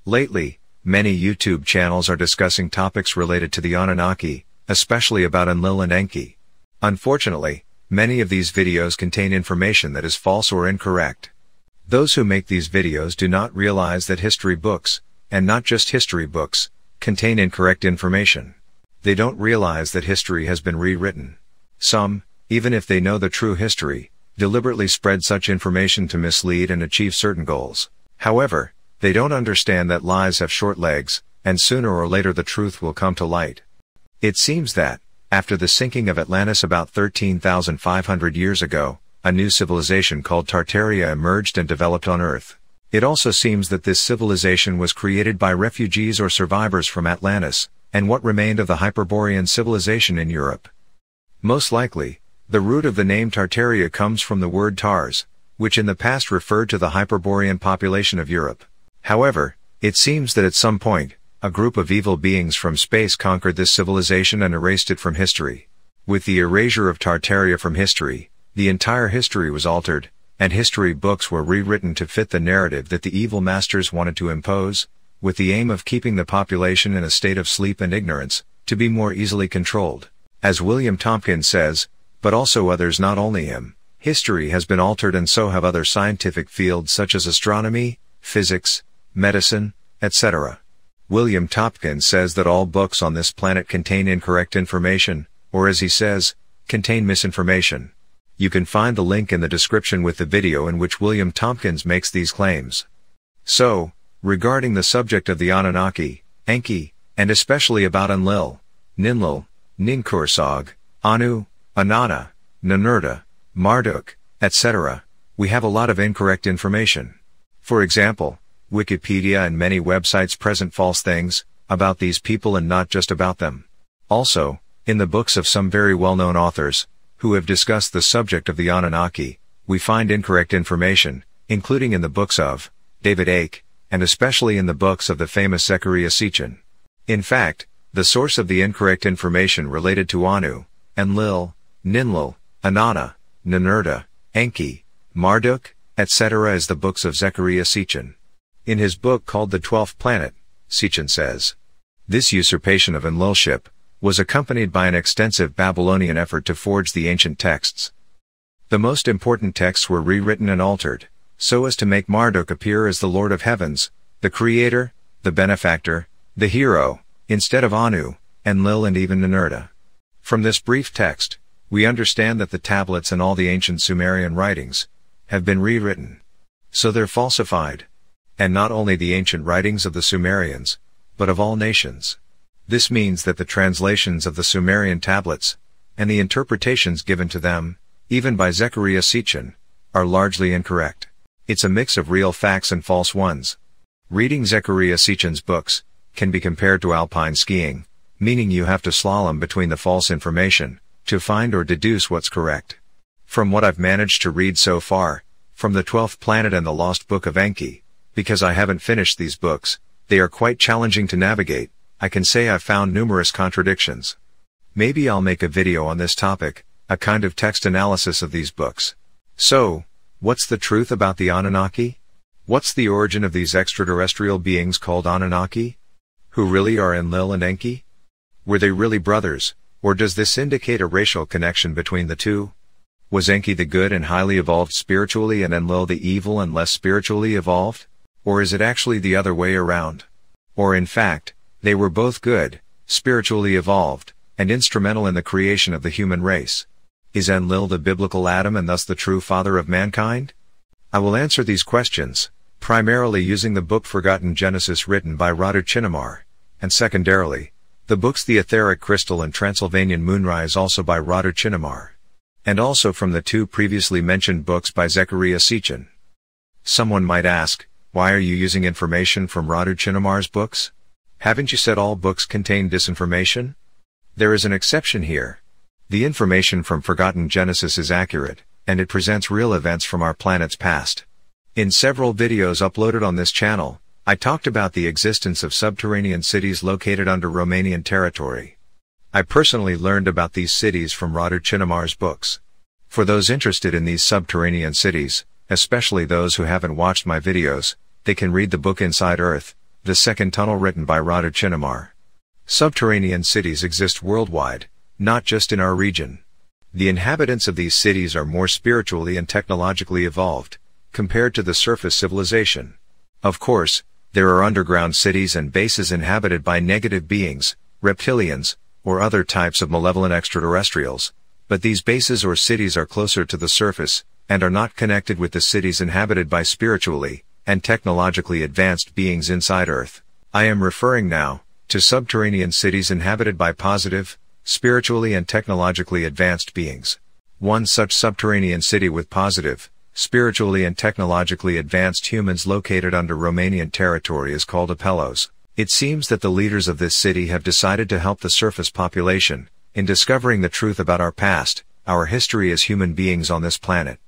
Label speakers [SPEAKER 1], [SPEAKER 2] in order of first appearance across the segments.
[SPEAKER 1] Lately, many YouTube channels are discussing topics related to the Anunnaki, especially about ENLIL and ENKI. Unfortunately, many of these videos contain information that is false or incorrect. Those who make these videos do not realize that history books, and not just history books, contain incorrect information. They don't realize that history has been rewritten. Some, even if they know the true history, deliberately spread such information to mislead and achieve certain goals. However, they don't understand that lies have short legs, and sooner or later the truth will come to light. It seems that, after the sinking of Atlantis about 13,500 years ago, a new civilization called Tartaria emerged and developed on Earth. It also seems that this civilization was created by refugees or survivors from Atlantis, and what remained of the Hyperborean civilization in Europe. Most likely, the root of the name Tartaria comes from the word Tars, which in the past referred to the Hyperborean population of Europe. However, it seems that at some point, a group of evil beings from space conquered this civilization and erased it from history. With the erasure of Tartaria from history, the entire history was altered, and history books were rewritten to fit the narrative that the evil masters wanted to impose, with the aim of keeping the population in a state of sleep and ignorance, to be more easily controlled. As William Tompkins says, but also others, not only him, history has been altered and so have other scientific fields such as astronomy, physics, medicine, etc. William Tompkins says that all books on this planet contain incorrect information, or as he says, contain misinformation. You can find the link in the description with the video in which William Tompkins makes these claims. So, regarding the subject of the Anunnaki, Enki, and especially about ENLIL, Ninlil, Ninkursag, Anu, Anana, Ninurta, Marduk, etc., we have a lot of incorrect information. For example, Wikipedia and many websites present false things about these people and not just about them. Also, in the books of some very well-known authors, who have discussed the subject of the Anunnaki, we find incorrect information, including in the books of David Icke, and especially in the books of the famous Zecharia Sitchin. In fact, the source of the incorrect information related to Anu, ENLIL, Ninlil, Anana, Ninurta, Enki, Marduk, etc. is the books of Zecharia Sitchin. In his book called The 12th Planet, Sitchin says, this usurpation of Enlilship was accompanied by an extensive Babylonian effort to forge the ancient texts. The most important texts were rewritten and altered, so as to make Marduk appear as the Lord of Heavens, the Creator, the Benefactor, the Hero, instead of Anu, Enlil and even Ninurta. From this brief text, we understand that the tablets and all the ancient Sumerian writings have been rewritten. So they're falsified. And not only the ancient writings of the Sumerians, but of all nations. This means that the translations of the Sumerian tablets, and the interpretations given to them, even by Zecharia Sitchin, are largely incorrect. It's a mix of real facts and false ones. Reading Zecharia Sitchin's books can be compared to alpine skiing, meaning you have to slalom between the false information, to find or deduce what's correct. From what I've managed to read so far, from the 12th Planet and the Lost Book of Enki, because I haven't finished these books, they are quite challenging to navigate, I can say I've found numerous contradictions. Maybe I'll make a video on this topic, a kind of text analysis of these books. So, what's the truth about the Anunnaki? What's the origin of these extraterrestrial beings called Anunnaki? Who really are ENLIL and ENKI? Were they really brothers, or does this indicate a racial connection between the two? Was Enki the good and highly evolved spiritually and ENLIL the evil and less spiritually evolved? Or is it actually the other way around? Or in fact, they were both good, spiritually evolved, and instrumental in the creation of the human race. Is ENLIL the biblical Adam and thus the true father of mankind? I will answer these questions, primarily using the book Forgotten Genesis written by Radu Chinnamar, and secondarily, the books The Etheric Crystal and Transylvanian Moonrise also by Radu Chinnamar. And also from the two previously mentioned books by Zecharia Sitchin. Someone might ask, why are you using information from Radu Chinnamar's books? Haven't you said all books contain disinformation? There is an exception here. The information from Forgotten Genesis is accurate, and it presents real events from our planet's past. In several videos uploaded on this channel, I talked about the existence of subterranean cities located under Romanian territory. I personally learned about these cities from Radu Chinnamar's books. For those interested in these subterranean cities, especially those who haven't watched my videos, they can read the book Inside Earth, The Second Tunnel, written by Radu Chinnamar. Subterranean cities exist worldwide, not just in our region. The inhabitants of these cities are more spiritually and technologically evolved, compared to the surface civilization. Of course, there are underground cities and bases inhabited by negative beings, reptilians, or other types of malevolent extraterrestrials, but these bases or cities are closer to the surface, and are not connected with the cities inhabited by spiritually and technologically advanced beings inside Earth. I am referring now to subterranean cities inhabited by positive, spiritually and technologically advanced beings. One such subterranean city with positive, spiritually and technologically advanced humans located under Romanian territory is called Apelos. It seems that the leaders of this city have decided to help the surface population in discovering the truth about our past, our history as human beings on this planet.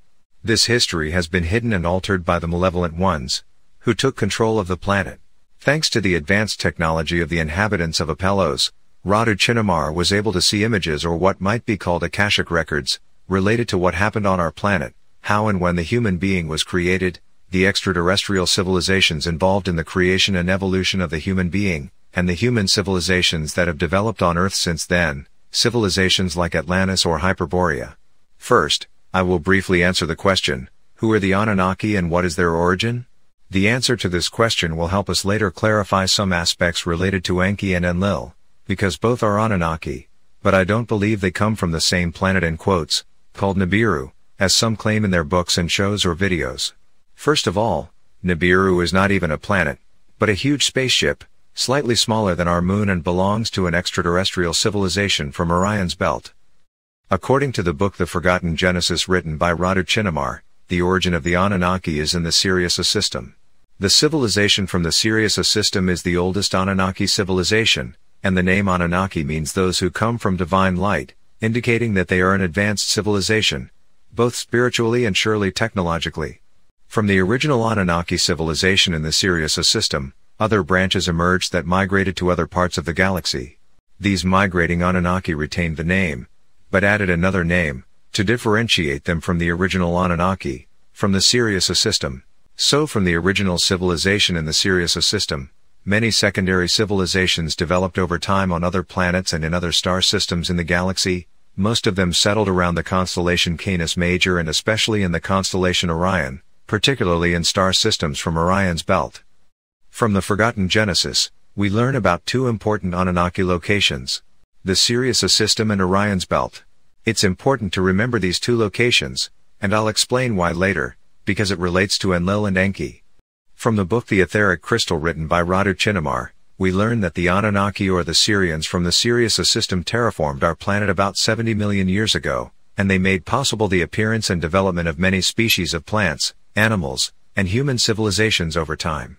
[SPEAKER 1] This history has been hidden and altered by the malevolent ones, who took control of the planet. Thanks to the advanced technology of the inhabitants of Apelos, Radu Chinnamar was able to see images, or what might be called Akashic records, related to what happened on our planet, how and when the human being was created, the extraterrestrial civilizations involved in the creation and evolution of the human being, and the human civilizations that have developed on Earth since then, civilizations like Atlantis or Hyperborea. First, I will briefly answer the question, who are the Anunnaki and what is their origin? The answer to this question will help us later clarify some aspects related to Enki and Enlil, because both are Anunnaki, but I don't believe they come from the same planet in quotes, called Nibiru, as some claim in their books and shows or videos. First of all, Nibiru is not even a planet, but a huge spaceship, slightly smaller than our moon, and belongs to an extraterrestrial civilization from Orion's belt. According to the book The Forgotten Genesis, written by Radu Chinnamar, the origin of the Anunnaki is in the Sirius system. The civilization from the Sirius system is the oldest Anunnaki civilization, and the name Anunnaki means those who come from divine light, indicating that they are an advanced civilization, both spiritually and surely technologically. From the original Anunnaki civilization in the Sirius system, other branches emerged that migrated to other parts of the galaxy. These migrating Anunnaki retained the name, but added another name, to differentiate them from the original Anunnaki, from the Sirius system. So from the original civilization in the Sirius system, many secondary civilizations developed over time on other planets and in other star systems in the galaxy, most of them settled around the constellation Canis Major and especially in the constellation Orion, particularly in star systems from Orion's belt. From the Forgotten Genesis, we learn about two important Anunnaki locations, the Sirius system and Orion's belt. It's important to remember these two locations, and I'll explain why later, because it relates to Enlil and Enki. From the book The Etheric Crystal, written by Radu Chinnamar, we learn that the Anunnaki or the Sirians from the Sirius system terraformed our planet about 70 million years ago, and they made possible the appearance and development of many species of plants, animals, and human civilizations over time.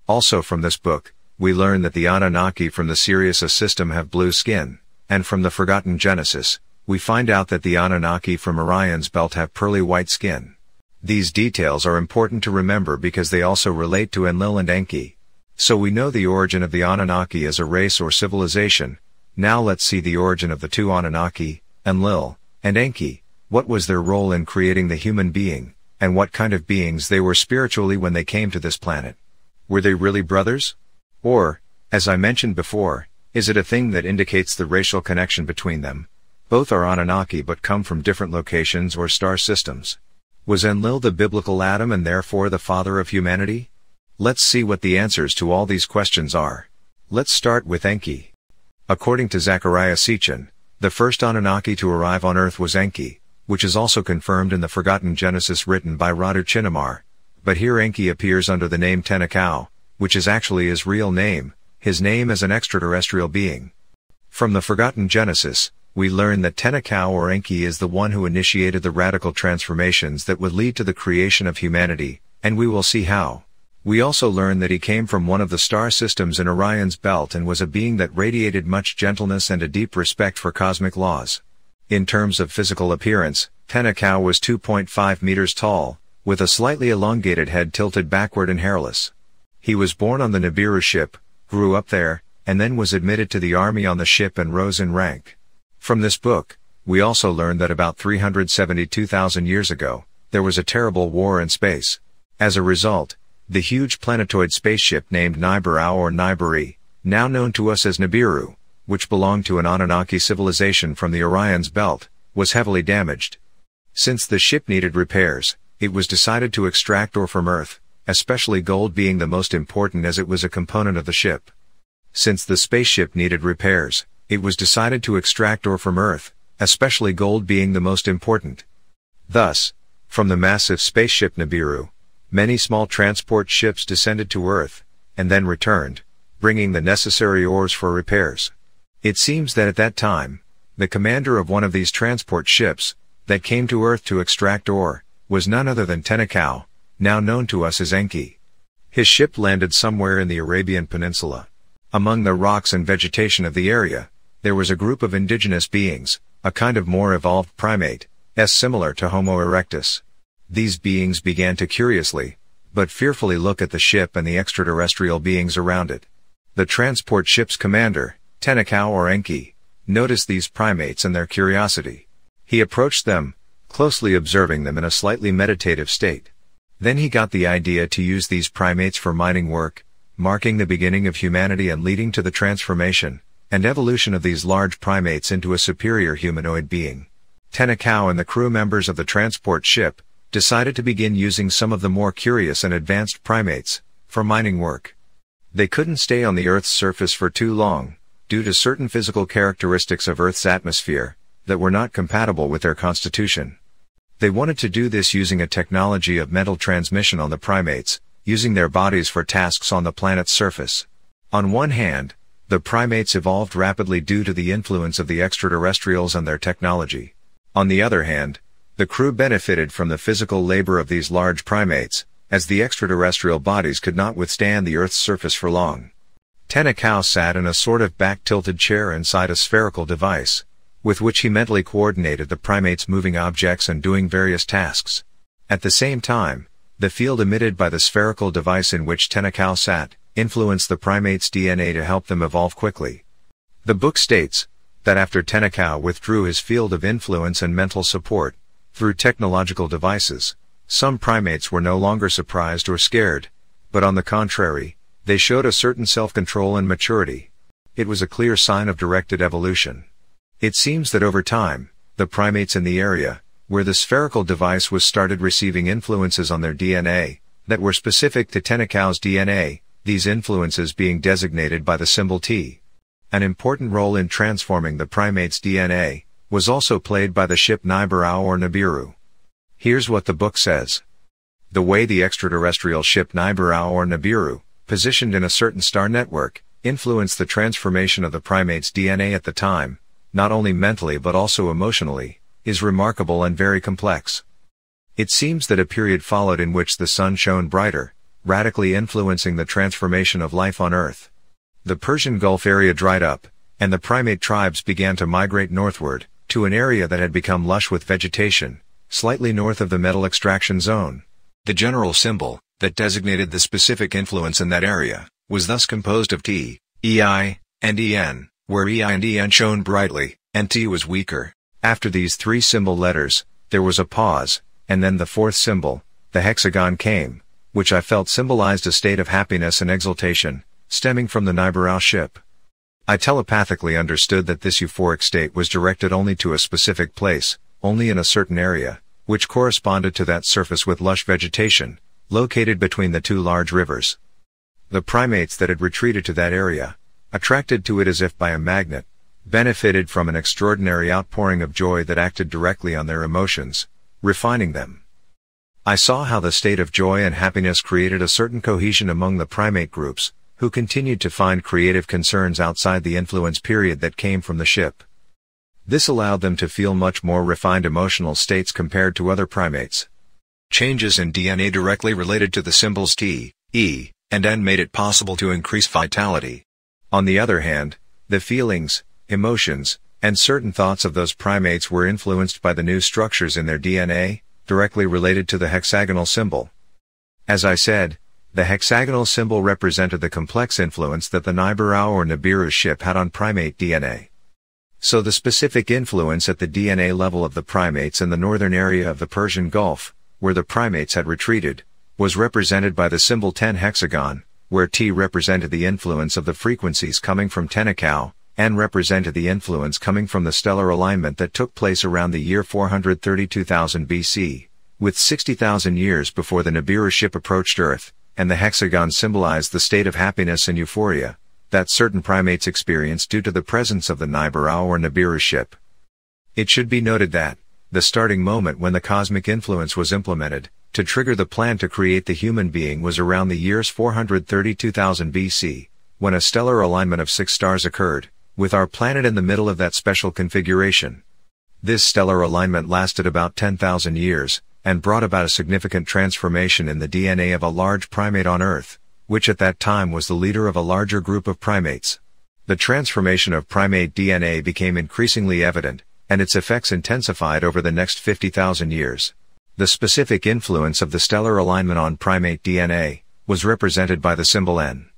[SPEAKER 1] Also from this book, we learn that the Anunnaki from the Sirius system have blue skin, and from the Forgotten Genesis, we find out that the Anunnaki from Orion's belt have pearly white skin. These details are important to remember because they also relate to Enlil and Enki. So we know the origin of the Anunnaki as a race or civilization. Now let's see the origin of the two Anunnaki, Enlil and Enki. What was their role in creating the human being, and what kind of beings they were spiritually when they came to this planet? Were they really brothers? Or, as I mentioned before, is it a thing that indicates the racial connection between them? Both are Anunnaki but come from different locations or star systems. Was Enlil the biblical Adam and therefore the father of humanity? Let's see what the answers to all these questions are. Let's start with Enki. According to Zechariah Sitchin, the first Anunnaki to arrive on Earth was Enki, which is also confirmed in the Forgotten Genesis written by Radu Chinnamar. But here Enki appears under the name Tenakau, which is actually his real name, his name as an extraterrestrial being. From the Forgotten Genesis, we learn that Tenakau or Enki is the one who initiated the radical transformations that would lead to the creation of humanity, and we will see how. We also learn that he came from one of the star systems in Orion's belt and was a being that radiated much gentleness and a deep respect for cosmic laws. In terms of physical appearance, Tenakau was 2.5 meters tall, with a slightly elongated head tilted backward and hairless. He was born on the Nibiru ship, grew up there, and then was admitted to the army on the ship and rose in rank. From this book, we also learn that about 372,000 years ago, there was a terrible war in space. As a result, The huge planetoid spaceship named Nibiru or Nibiri, now known to us as Nibiru, which belonged to an Anunnaki civilization from the Orion's belt, was heavily damaged. Since the ship needed repairs, it was decided to extract ore from Earth, especially gold being the most important as it was a component of the ship. Since the spaceship needed repairs, it was decided to extract ore from Earth, especially gold being the most important. Thus, from the massive spaceship Nibiru, many small transport ships descended to Earth, and then returned, bringing the necessary ores for repairs. It seems that at that time, the commander of one of these transport ships, that came to Earth to extract ore, was none other than Tenakau, now known to us as Enki. His ship landed somewhere in the Arabian Peninsula. Among the rocks and vegetation of the area, there was a group of indigenous beings, a kind of more evolved primate, similar to Homo erectus. These beings began to curiously, but fearfully look at the ship and the extraterrestrial beings around it. The transport ship's commander, Tenakau or Enki, noticed these primates and their curiosity. He approached them, closely observing them in a slightly meditative state. Then he got the idea to use these primates for mining work, marking the beginning of humanity and leading to the transformation and evolution of these large primates into a superior humanoid being. Tenakau and the crew members of the transport ship decided to begin using some of the more curious and advanced primates for mining work. They couldn't stay on the Earth's surface for too long, due to certain physical characteristics of Earth's atmosphere that were not compatible with their constitution. They wanted to do this using a technology of mental transmission on the primates, using their bodies for tasks on the planet's surface. On one hand, the primates evolved rapidly due to the influence of the extraterrestrials and their technology. On the other hand, the crew benefited from the physical labor of these large primates, as the extraterrestrial bodies could not withstand the Earth's surface for long. Tenakau sat in a sort of back-tilted chair inside a spherical device, with which he mentally coordinated the primates moving objects and doing various tasks. At the same time, the field emitted by the spherical device in which Tenakau sat influenced the primates' DNA to help them evolve quickly. The book states that after Tenakau withdrew his field of influence and mental support through technological devices, some primates were no longer surprised or scared, but on the contrary, they showed a certain self-control and maturity. It was a clear sign of directed evolution. It seems that over time, the primates in the area where the spherical device was started receiving influences on their DNA that were specific to Tenakau's DNA, these influences being designated by the symbol T. An important role in transforming the primate's DNA was also played by the ship Nibiru or Nibiru. Here's what the book says. The way the extraterrestrial ship Nibiru or Nibiru, positioned in a certain star network, influenced the transformation of the primate's DNA at the time, not only mentally but also emotionally, is remarkable and very complex. It seems that a period followed in which the sun shone brighter, radically influencing the transformation of life on Earth. The Persian Gulf area dried up, and the primate tribes began to migrate northward, to an area that had become lush with vegetation, slightly north of the metal extraction zone. The general symbol that designated the specific influence in that area was thus composed of T, EI, and EN, where EI and EN shone brightly, and T was weaker. After these three symbol letters, there was a pause, and then the fourth symbol, the hexagon came, which I felt symbolized a state of happiness and exultation, stemming from the Nibiru ship. I telepathically understood that this euphoric state was directed only to a specific place, only in a certain area, which corresponded to that surface with lush vegetation, located between the two large rivers. The primates that had retreated to that area, attracted to it as if by a magnet, benefited from an extraordinary outpouring of joy that acted directly on their emotions, refining them. I saw how the state of joy and happiness created a certain cohesion among the primate groups, who continued to find creative concerns outside the influence period that came from the ship. This allowed them to feel much more refined emotional states compared to other primates. Changes in DNA directly related to the symbols T, E, and N made it possible to increase vitality. On the other hand, the feelings, emotions, and certain thoughts of those primates were influenced by the new structures in their DNA, directly related to the hexagonal symbol. As I said, the hexagonal symbol represented the complex influence that the Nibiru or Nibiru ship had on primate DNA. So the specific influence at the DNA level of the primates in the northern area of the Persian Gulf, where the primates had retreated, was represented by the symbol 10 hexagon, where T represented the influence of the frequencies coming from Tenakau, N represented the influence coming from the stellar alignment that took place around the year 432,000 BC, with 60,000 years before the Nibiru ship approached Earth, and the hexagon symbolized the state of happiness and euphoria that certain primates experienced due to the presence of the Nibiru or Nibiru ship. It should be noted that the starting moment when the cosmic influence was implemented to trigger the plan to create the human being was around the years 432,000 BC, when a stellar alignment of 6 stars occurred, with our planet in the middle of that special configuration. This stellar alignment lasted about 10,000 years, and brought about a significant transformation in the DNA of a large primate on Earth, which at that time was the leader of a larger group of primates. The transformation of primate DNA became increasingly evident, and its effects intensified over the next 50,000 years. The specific influence of the stellar alignment on primate DNA was represented by the symbol N.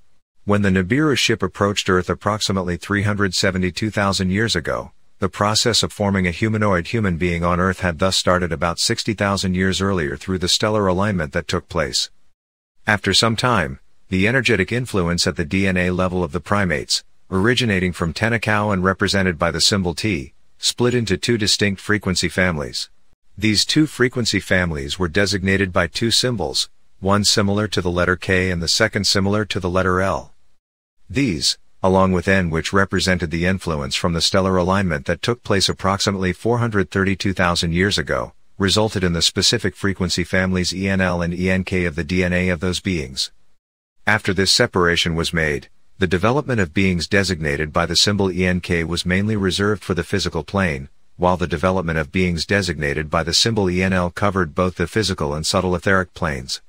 [SPEAKER 1] When the Nibiru ship approached Earth approximately 372,000 years ago, the process of forming a humanoid human being on Earth had thus started about 60,000 years earlier through the stellar alignment that took place. After some time, the energetic influence at the DNA level of the primates, originating from Tenakau and represented by the symbol T, split into 2 distinct frequency families. These 2 frequency families were designated by 2 symbols, one similar to the letter K and the second similar to the letter L. These, along with N, which represented the influence from the stellar alignment that took place approximately 432,000 years ago, resulted in the specific frequency families ENL and ENKI of the DNA of those beings. After this separation was made, the development of beings designated by the symbol ENK was mainly reserved for the physical plane, while the development of beings designated by the symbol ENL covered both the physical and subtle etheric planes.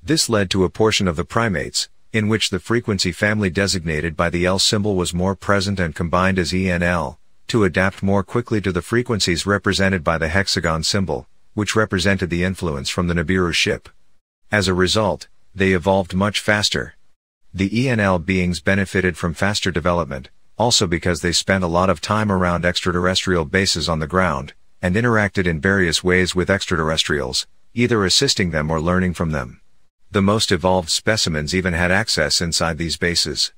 [SPEAKER 1] This led to a portion of the primates, in which the frequency family designated by the L symbol was more present and combined as ENL, to adapt more quickly to the frequencies represented by the hexagon symbol, which represented the influence from the Nibiru ship. As a result, they evolved much faster. The ENL beings benefited from faster development, also because they spent a lot of time around extraterrestrial bases on the ground, and interacted in various ways with extraterrestrials, either assisting them or learning from them. The most evolved specimens even had access inside these bases.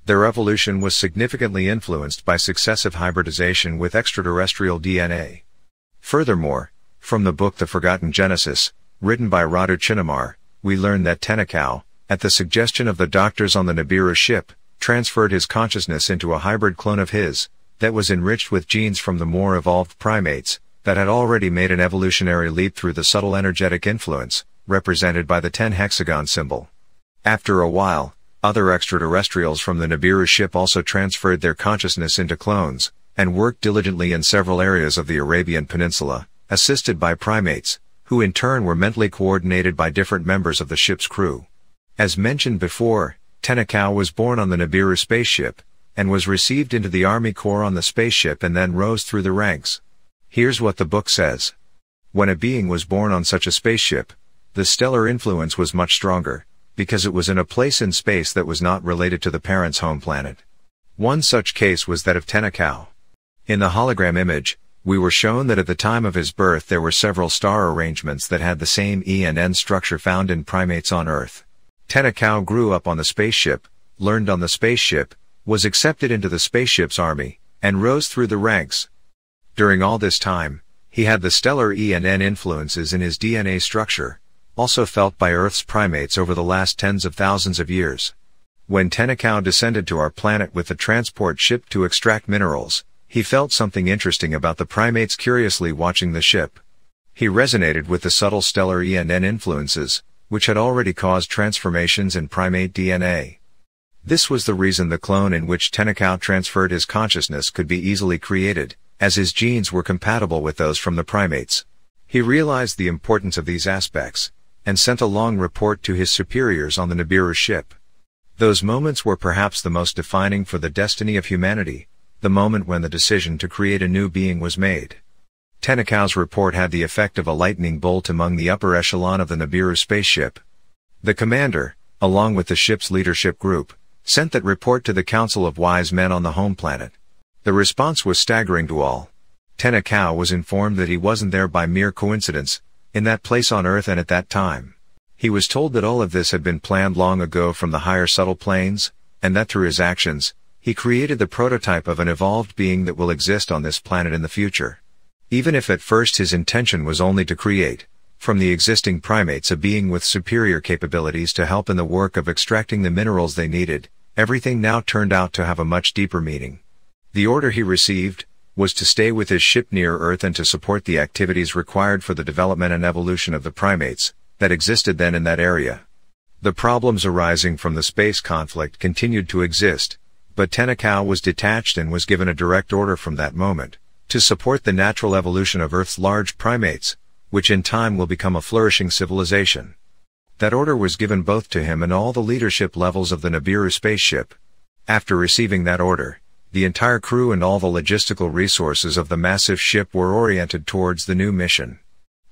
[SPEAKER 1] Their evolution was significantly influenced by successive hybridization with extraterrestrial DNA. Furthermore, from the book The Forgotten Genesis, written by Radu Chinnamar, we learn that Tenakau, at the suggestion of the doctors on the Nibiru ship, transferred his consciousness into a hybrid clone of his, that was enriched with genes from the more evolved primates, that had already made an evolutionary leap through the subtle energetic influence, represented by the 10 hexagon symbol. After a while, other extraterrestrials from the Nibiru ship also transferred their consciousness into clones, and worked diligently in several areas of the Arabian Peninsula, assisted by primates, who in turn were mentally coordinated by different members of the ship's crew. As mentioned before, Tenakau was born on the Nibiru spaceship, and was received into the Army Corps on the spaceship and then rose through the ranks. Here's what the book says. When a being was born on such a spaceship, the stellar influence was much stronger, because it was in a place in space that was not related to the parent's home planet. One such case was that of Tenakau. In the hologram image, we were shown that at the time of his birth there were several star arrangements that had the same E and N structure found in primates on Earth. Tenakau grew up on the spaceship, learned on the spaceship, was accepted into the spaceship's army, and rose through the ranks. During all this time, he had the stellar E and N influences in his DNA structure, also felt by Earth's primates over the last tens of thousands of years. When Tenakau descended to our planet with the transport ship to extract minerals, he felt something interesting about the primates curiously watching the ship. He resonated with the subtle stellar E and N influences, which had already caused transformations in primate DNA. This was the reason the clone in which Tenakau transferred his consciousness could be easily created, as his genes were compatible with those from the primates. He realized the importance of these aspects, and sent a long report to his superiors on the Nibiru ship. Those moments were perhaps the most defining for the destiny of humanity, the moment when the decision to create a new being was made. Tenakau's report had the effect of a lightning bolt among the upper echelon of the Nibiru spaceship. The commander, along with the ship's leadership group, sent that report to the Council of Wise Men on the home planet. The response was staggering to all. Tenakau was informed that he wasn't there by mere coincidence, in that place on Earth and at that time. He was told that all of this had been planned long ago from the higher subtle planes, and that through his actions, he created the prototype of an evolved being that will exist on this planet in the future. Even if at first his intention was only to create, from the existing primates, a being with superior capabilities to help in the work of extracting the minerals they needed, everything now turned out to have a much deeper meaning. The order he received was to stay with his ship near Earth and to support the activities required for the development and evolution of the primates that existed then in that area. The problems arising from the space conflict continued to exist, but Tenakau was detached and was given a direct order from that moment to support the natural evolution of Earth's large primates, which in time will become a flourishing civilization. That order was given both to him and all the leadership levels of the Nibiru spaceship. After receiving that order, the entire crew and all the logistical resources of the massive ship were oriented towards the new mission.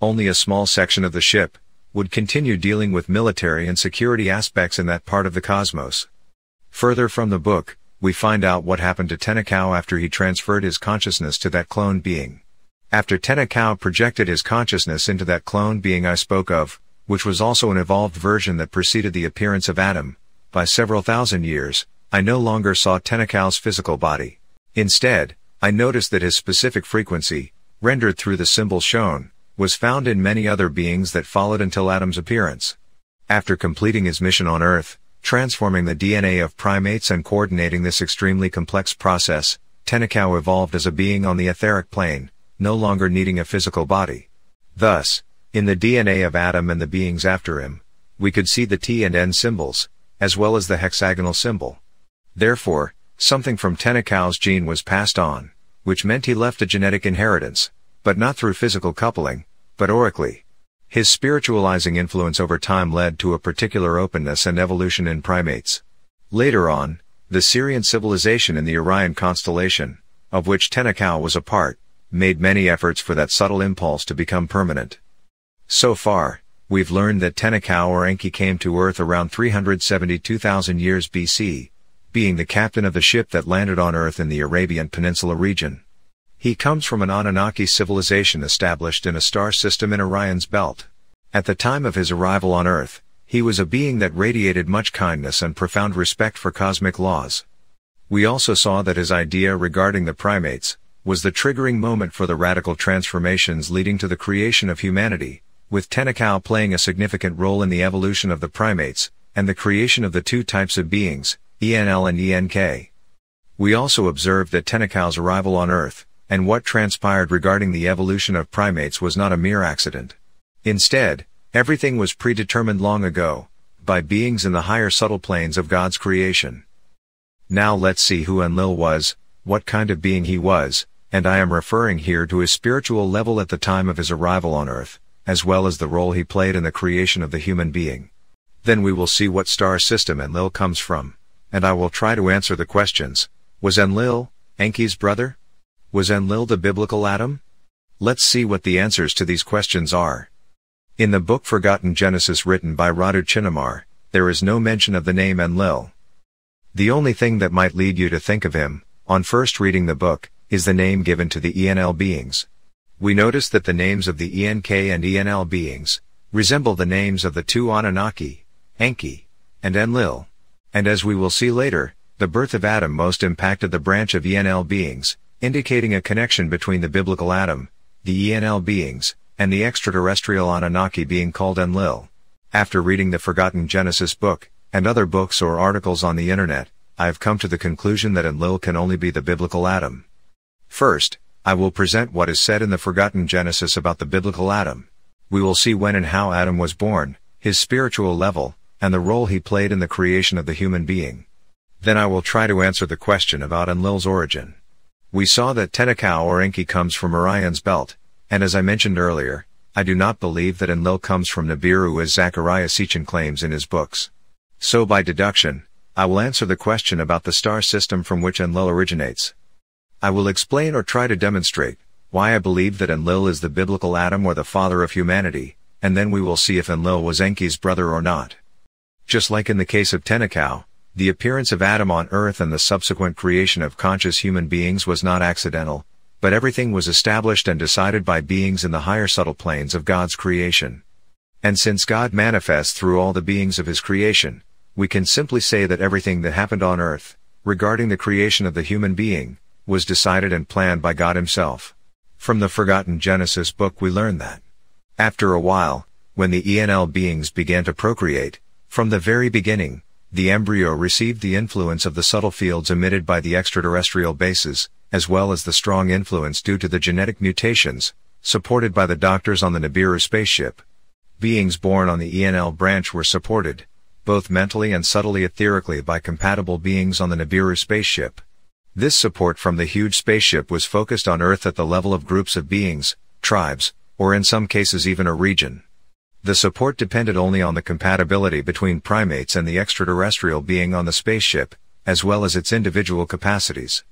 [SPEAKER 1] Only a small section of the ship would continue dealing with military and security aspects in that part of the cosmos. Further from the book, we find out what happened to Tenakau after he transferred his consciousness to that clone being. After Tenakau projected his consciousness into that clone being I spoke of, which was also an evolved version that preceded the appearance of Adam, by several thousand years, I no longer saw Tenakau's physical body. Instead, I noticed that his specific frequency, rendered through the symbol shown, was found in many other beings that followed until Adam's appearance. After completing his mission on Earth, transforming the DNA of primates and coordinating this extremely complex process, Tenakau evolved as a being on the etheric plane, no longer needing a physical body. Thus, in the DNA of Adam and the beings after him, we could see the T and N symbols, as well as the hexagonal symbol. Therefore, something from Tenakau's gene was passed on, which meant he left a genetic inheritance, but not through physical coupling, but aurically. His spiritualizing influence over time led to a particular openness and evolution in primates. Later on, the Syrian civilization in the Orion constellation, of which Tenakau was a part, made many efforts for that subtle impulse to become permanent. So far, we've learned that Tenakau or Enki came to Earth around 372,000 years BC, being the captain of the ship that landed on Earth in the Arabian Peninsula region. He comes from an Anunnaki civilization established in a star system in Orion's belt. At the time of his arrival on Earth, he was a being that radiated much kindness and profound respect for cosmic laws. We also saw that his idea regarding the primates was the triggering moment for the radical transformations leading to the creation of humanity, with Tenakau playing a significant role in the evolution of the primates, and the creation of the two types of beings, ENLIL and ENKI. We also observed that Tenakau's arrival on Earth, and what transpired regarding the evolution of primates was not a mere accident. Instead, everything was predetermined long ago, by beings in the higher subtle planes of God's creation. Now let's see who ENLIL was, what kind of being he was, and I am referring here to his spiritual level at the time of his arrival on Earth, as well as the role he played in the creation of the human being. Then we will see what star system ENLIL comes from, and I will try to answer the questions. Was ENLIL Enki's brother? Was ENLIL the biblical Adam? Let's see what the answers to these questions are. In the book Forgotten Genesis written by Radu Chinnamar, there is no mention of the name ENLIL. The only thing that might lead you to think of him, on first reading the book, is the name given to the ENL beings. We notice that the names of the ENK and ENL beings resemble the names of the two Anunnaki, Enki, and ENLIL. And as we will see later, the birth of Adam most impacted the branch of ENL beings, indicating a connection between the biblical Adam, the ENL beings, and the extraterrestrial Anunnaki being called ENLIL. After reading the Forgotten Genesis book, and other books or articles on the internet, I have come to the conclusion that ENLIL can only be the biblical Adam. First, I will present what is said in the Forgotten Genesis about the biblical Adam. We will see when and how Adam was born, his spiritual level, and the role he played in the creation of the human being. Then I will try to answer the question about ENLIL's origin. We saw that Tenakau or Enki comes from Orion's belt, and as I mentioned earlier, I do not believe that ENLIL comes from Nibiru as Zechariah Sitchin claims in his books. So by deduction, I will answer the question about the star system from which ENLIL originates. I will explain or try to demonstrate why I believe that ENLIL is the biblical Adam or the father of humanity, and then we will see if ENLIL was Enki's brother or not. Just like in the case of Tenakau, the appearance of Adam on Earth and the subsequent creation of conscious human beings was not accidental, but everything was established and decided by beings in the higher subtle planes of God's creation. And since God manifests through all the beings of His creation, we can simply say that everything that happened on earth, regarding the creation of the human being, was decided and planned by God Himself. From the forgotten Genesis book we learn that, after a while, when the ENL beings began to procreate, from the very beginning, the embryo received the influence of the subtle fields emitted by the extraterrestrial bases, as well as the strong influence due to the genetic mutations, supported by the doctors on the Nibiru spaceship. Beings born on the ENL branch were supported, both mentally and subtly etherically, by compatible beings on the Nibiru spaceship. This support from the huge spaceship was focused on Earth at the level of groups of beings, tribes, or in some cases even a region. The support depended only on the compatibility between primates and the extraterrestrial being on the spaceship, as well as its individual capacities.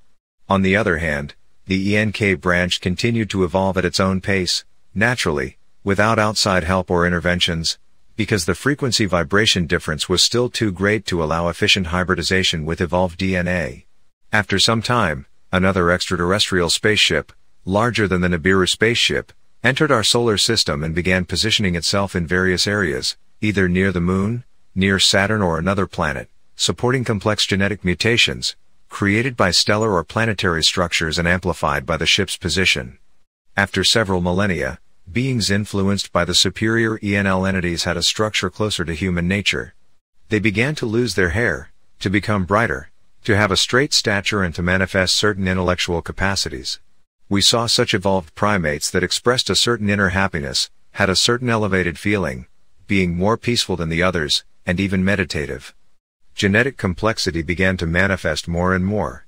[SPEAKER 1] On the other hand, the ENK branch continued to evolve at its own pace, naturally, without outside help or interventions, because the frequency vibration difference was still too great to allow efficient hybridization with evolved DNA. After some time, another extraterrestrial spaceship, larger than the Nibiru spaceship, entered our solar system and began positioning itself in various areas, either near the Moon, near Saturn or another planet, supporting complex genetic mutations, created by stellar or planetary structures and amplified by the ship's position. After several millennia, beings influenced by the superior ENL entities had a structure closer to human nature. They began to lose their hair, to become brighter, to have a straight stature and to manifest certain intellectual capacities. We saw such evolved primates that expressed a certain inner happiness, had a certain elevated feeling, being more peaceful than the others, and even meditative. Genetic complexity began to manifest more and more.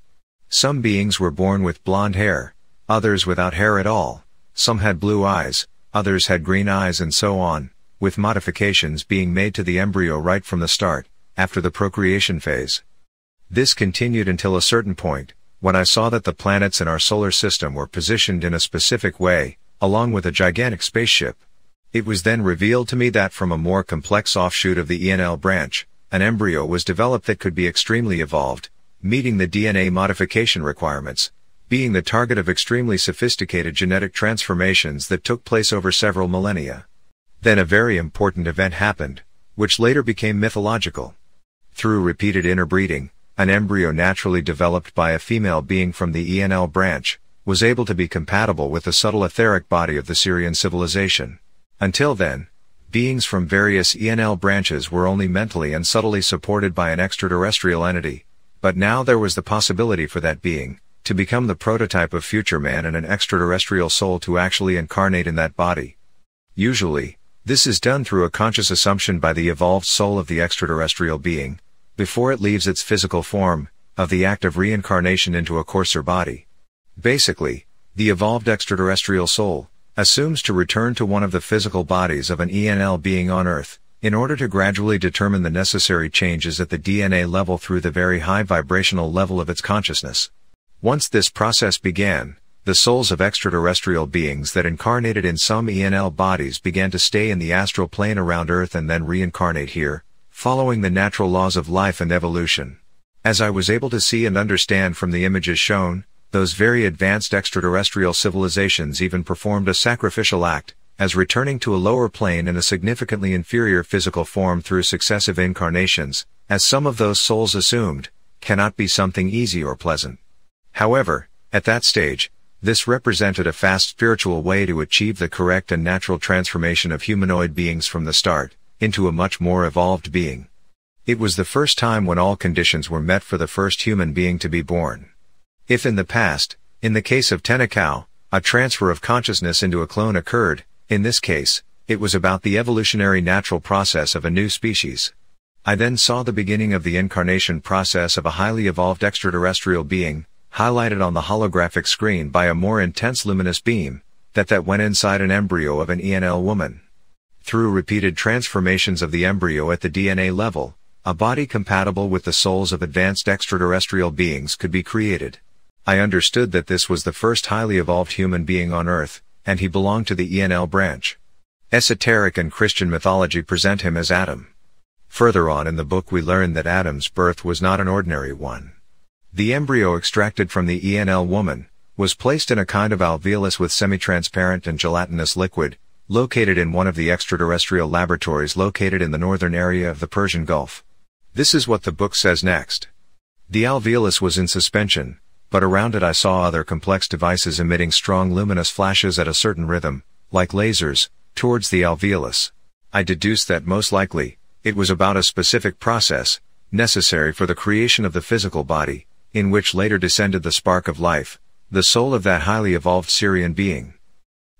[SPEAKER 1] Some beings were born with blonde hair, others without hair at all, some had blue eyes, others had green eyes, and so on, with modifications being made to the embryo right from the start, after the procreation phase. This continued until a certain point, when I saw that the planets in our solar system were positioned in a specific way, along with a gigantic spaceship. It was then revealed to me that from a more complex offshoot of the ENL branch, an embryo was developed that could be extremely evolved, meeting the DNA modification requirements, being the target of extremely sophisticated genetic transformations that took place over several millennia. Then a very important event happened, which later became mythological. Through repeated interbreeding, an embryo naturally developed by a female being from the ENL branch, was able to be compatible with the subtle etheric body of the Syrian civilization. Until then, beings from various ENL branches were only mentally and subtly supported by an extraterrestrial entity, but now there was the possibility for that being to become the prototype of future man and an extraterrestrial soul to actually incarnate in that body. Usually, this is done through a conscious assumption by the evolved soul of the extraterrestrial being, before it leaves its physical form, of the act of reincarnation into a coarser body. Basically, the evolved extraterrestrial soul assumes to return to one of the physical bodies of an ENL being on Earth, in order to gradually determine the necessary changes at the DNA level through the very high vibrational level of its consciousness. Once this process began, the souls of extraterrestrial beings that incarnated in some ENL bodies began to stay in the astral plane around Earth and then reincarnate here, following the natural laws of life and evolution. As I was able to see and understand from the images shown, those very advanced extraterrestrial civilizations even performed a sacrificial act, as returning to a lower plane in a significantly inferior physical form through successive incarnations, as some of those souls assumed, cannot be something easy or pleasant. However, at that stage, this represented a fast spiritual way to achieve the correct and natural transformation of humanoid beings from the start, into a much more evolved being. It was the first time when all conditions were met for the first human being to be born. If in the past, in the case of Tenakau, a transfer of consciousness into a clone occurred, in this case, it was about the evolutionary natural process of a new species. I then saw the beginning of the incarnation process of a highly evolved extraterrestrial being, highlighted on the holographic screen by a more intense luminous beam, that went inside an embryo of an ENL woman. Through repeated transformations of the embryo at the DNA level, a body compatible with the souls of advanced extraterrestrial beings could be created. I understood that this was the first highly evolved human being on Earth, and he belonged to the ENL branch. Esoteric and Christian mythology present him as Adam. Further on in the book we learn that Adam's birth was not an ordinary one. The embryo extracted from the ENL woman was placed in a kind of alveolus with semi-transparent and gelatinous liquid, located in one of the extraterrestrial laboratories located in the northern area of the Persian Gulf. This is what the book says next. The alveolus was in suspension, but around it I saw other complex devices emitting strong luminous flashes at a certain rhythm, like lasers, towards the alveolus. I deduced that most likely, it was about a specific process, necessary for the creation of the physical body, in which later descended the spark of life, the soul of that highly evolved Syrian being.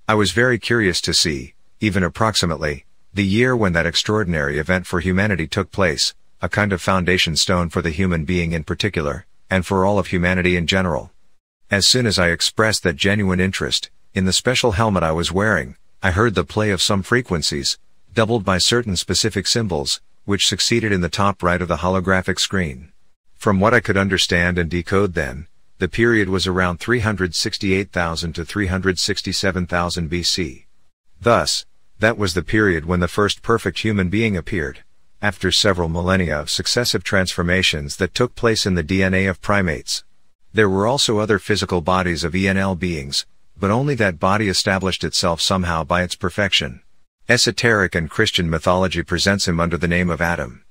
[SPEAKER 1] I was very curious to see, even approximately, the year when that extraordinary event for humanity took place, a kind of foundation stone for the human being in particular, and for all of humanity in general. As soon as I expressed that genuine interest, in the special helmet I was wearing, I heard the play of some frequencies, doubled by certain specific symbols, which succeeded in the top right of the holographic screen. From what I could understand and decode then, the period was around 368,000 to 367,000 BC. Thus, that was the period when the first perfect human being appeared, after several millennia of successive transformations that took place in the DNA of primates. There were also other physical bodies of ENL beings, but only that body established itself somehow by its perfection. Esoteric and Christian mythology presents him under the name of Adam.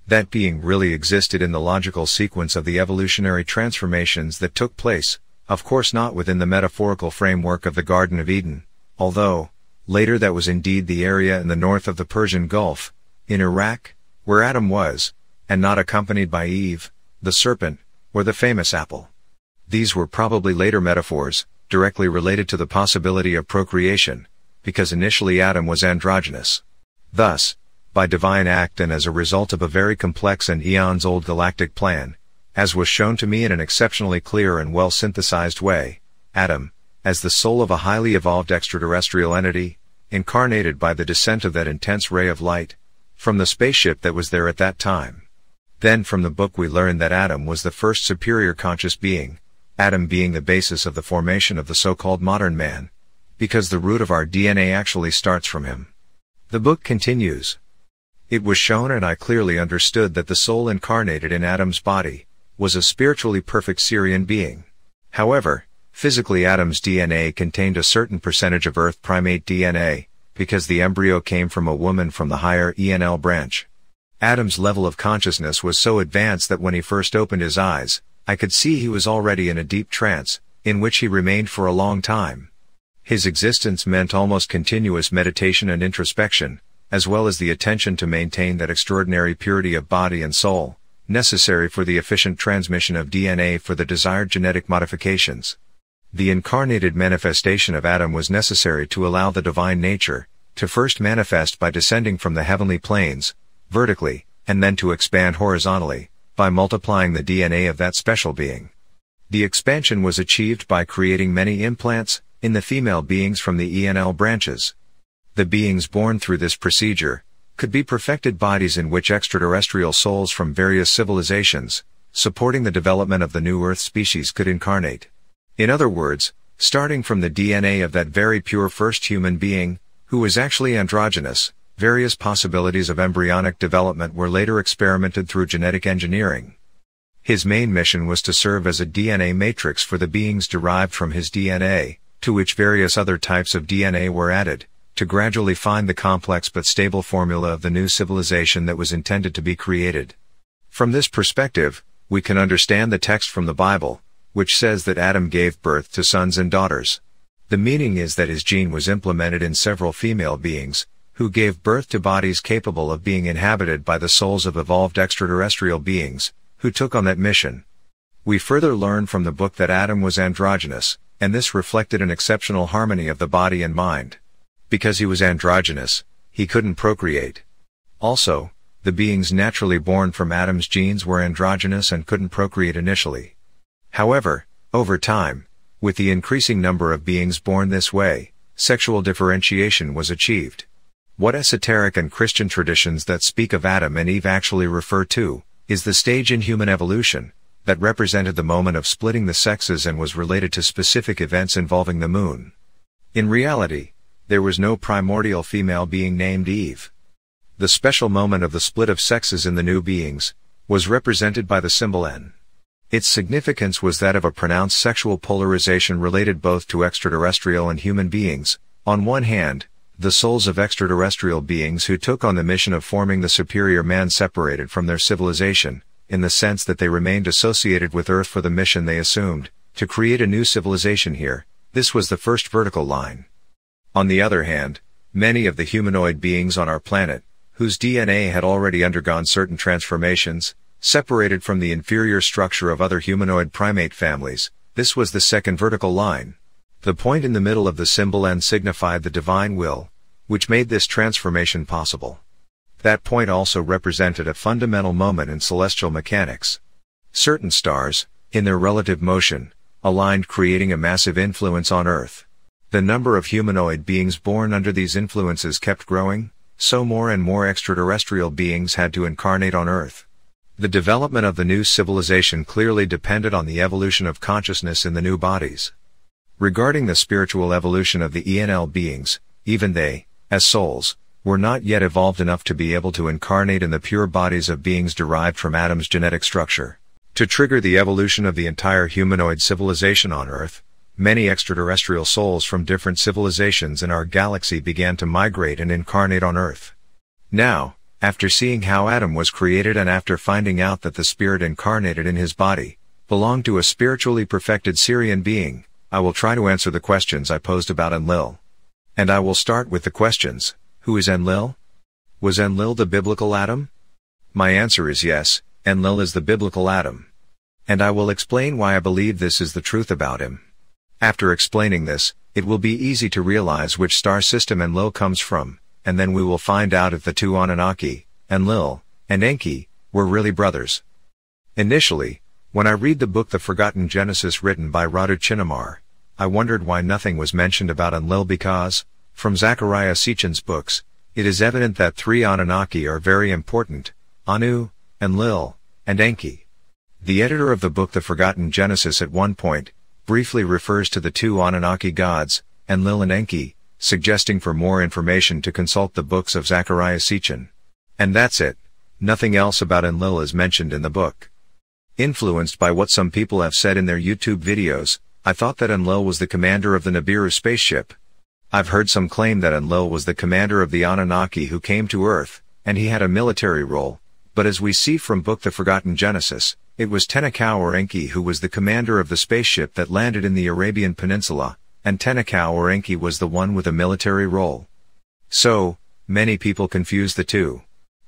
[SPEAKER 1] That being really existed in the logical sequence of the evolutionary transformations that took place, of course not within the metaphorical framework of the Garden of Eden, although, later that was indeed the area in the north of the Persian Gulf, in Iraq, where Adam was, and not accompanied by Eve, the serpent, or the famous apple. These were probably later metaphors, directly related to the possibility of procreation, because initially Adam was androgynous. Thus, by divine act and as a result of a very complex and eons-old galactic plan, as was shown to me in an exceptionally clear and well-synthesized way, Adam, as the soul of a highly evolved extraterrestrial entity, incarnated by the descent of that intense ray of light, from the spaceship that was there at that time. Then from the book we learned that Adam was the first superior conscious being, Adam being the basis of the formation of the so-called modern man, because the root of our DNA actually starts from him. The book continues. It was shown and I clearly understood that the soul incarnated in Adam's body was a spiritually perfect Syrian being. However, physically Adam's DNA contained a certain percentage of Earth primate DNA, because the embryo came from a woman from the higher ENL branch. Adam's level of consciousness was so advanced that when he first opened his eyes, I could see he was already in a deep trance, in which he remained for a long time. His existence meant almost continuous meditation and introspection, as well as the attention to maintain that extraordinary purity of body and soul, necessary for the efficient transmission of DNA for the desired genetic modifications. The incarnated manifestation of Adam was necessary to allow the divine nature to first manifest by descending from the heavenly planes, vertically, and then to expand horizontally, by multiplying the DNA of that special being. The expansion was achieved by creating many implants in the female beings from the ENL branches. The beings born through this procedure could be perfected bodies in which extraterrestrial souls from various civilizations, supporting the development of the new Earth species, could incarnate. In other words, starting from the DNA of that very pure first human being, who was actually androgynous, various possibilities of embryonic development were later experimented through genetic engineering. His main mission was to serve as a DNA matrix for the beings derived from his DNA, to which various other types of DNA were added, to gradually find the complex but stable formula of the new civilization that was intended to be created. From this perspective, we can understand the text from the Bible, which says that Adam gave birth to sons and daughters. The meaning is that his gene was implemented in several female beings, who gave birth to bodies capable of being inhabited by the souls of evolved extraterrestrial beings, who took on that mission. We further learn from the book that Adam was androgynous, and this reflected an exceptional harmony of the body and mind. Because he was androgynous, he couldn't procreate. Also, the beings naturally born from Adam's genes were androgynous and couldn't procreate initially. However, over time, with the increasing number of beings born this way, sexual differentiation was achieved. What esoteric and Christian traditions that speak of Adam and Eve actually refer to is the stage in human evolution that represented the moment of splitting the sexes and was related to specific events involving the moon. In reality, there was no primordial female being named Eve. The special moment of the split of sexes in the new beings was represented by the symbol N. Its significance was that of a pronounced sexual polarization related both to extraterrestrial and human beings, on one hand, the souls of extraterrestrial beings who took on the mission of forming the superior man separated from their civilization, in the sense that they remained associated with Earth for the mission they assumed, to create a new civilization here. This was the first vertical line. On the other hand, many of the humanoid beings on our planet, whose DNA had already undergone certain transformations, separated from the inferior structure of other humanoid primate families, this was the second vertical line. The point in the middle of the symbol N signified the divine will, which made this transformation possible. That point also represented a fundamental moment in celestial mechanics. Certain stars, in their relative motion, aligned, creating a massive influence on Earth. The number of humanoid beings born under these influences kept growing, so more and more extraterrestrial beings had to incarnate on Earth. The development of the new civilization clearly depended on the evolution of consciousness in the new bodies. Regarding the spiritual evolution of the ENL beings, even they, as souls, were not yet evolved enough to be able to incarnate in the pure bodies of beings derived from Adam's genetic structure. To trigger the evolution of the entire humanoid civilization on Earth, many extraterrestrial souls from different civilizations in our galaxy began to migrate and incarnate on Earth. Now, after seeing how Adam was created and after finding out that the spirit incarnated in his body belonged to a spiritually perfected Syrian being, I will try to answer the questions I posed about ENLIL. And I will start with the questions. Who is ENLIL? Was ENLIL the biblical Adam? My answer is yes, ENLIL is the biblical Adam. And I will explain why I believe this is the truth about him. After explaining this, it will be easy to realize which star system ENLIL comes from, and then we will find out if the two Anunnaki, ENLIL and ENKI, were really brothers. Initially, when I read the book The Forgotten Genesis written by Radu Chinnamar, I wondered why nothing was mentioned about ENLIL because, from Zechariah Sitchin's books, it is evident that three Anunnaki are very important: Anu, ENLIL, and ENKI. The editor of the book The Forgotten Genesis at one point briefly refers to the two Anunnaki gods, ENLIL and ENKI, suggesting for more information to consult the books of Zechariah Sitchin. And that's it. Nothing else about ENLIL is mentioned in the book. Influenced by what some people have said in their YouTube videos, I thought that ENLIL was the commander of the Nibiru spaceship. I've heard some claim that ENLIL was the commander of the Anunnaki who came to Earth, and he had a military role, but as we see from book The Forgotten Genesis, it was Tenakau or Enki who was the commander of the spaceship that landed in the Arabian Peninsula, and Tenakau or Enki was the one with a military role. So, many people confuse the two.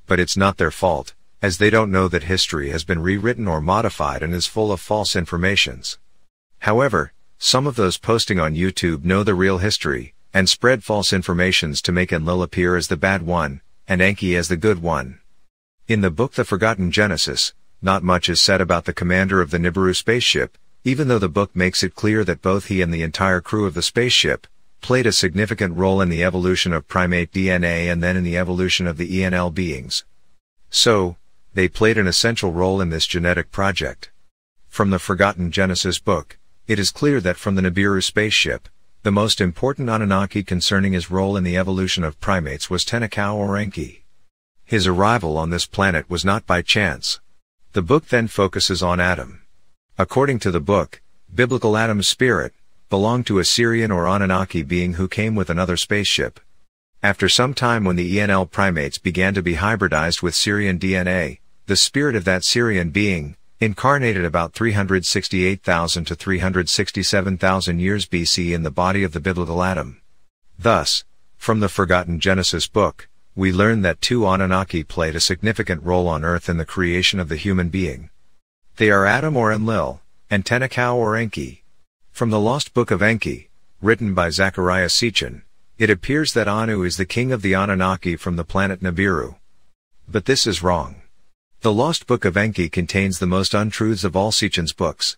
[SPEAKER 1] But it's not their fault, as they don't know that history has been rewritten or modified and is full of false informations. However, some of those posting on YouTube know the real history, and spread false informations to make ENLIL appear as the bad one, and Enki as the good one. In the book The Forgotten Genesis, not much is said about the commander of the Nibiru spaceship, even though the book makes it clear that both he and the entire crew of the spaceship played a significant role in the evolution of primate DNA and then in the evolution of the ENL beings. So, they played an essential role in this genetic project. From the Forgotten Genesis book, it is clear that from the Nibiru spaceship, the most important Anunnaki concerning his role in the evolution of primates was Tenakau or Enki. His arrival on this planet was not by chance. The book then focuses on Adam. According to the book, biblical Adam's spirit belonged to a Syrian or Anunnaki being who came with another spaceship. After some time when the ENL primates began to be hybridized with Syrian DNA, the spirit of that Syrian being incarnated about 368,000 to 367,000 years BC in the body of the biblical Adam. Thus, from the Forgotten Genesis book, we learn that two Anunnaki played a significant role on Earth in the creation of the human being. They are Adam or ENLIL, and Tenakau or Enki. From the Lost Book of Enki, written by Zechariah Sitchin, it appears that Anu is the king of the Anunnaki from the planet Nibiru. But this is wrong. The Lost Book of Enki contains the most untruths of all Sitchin's books.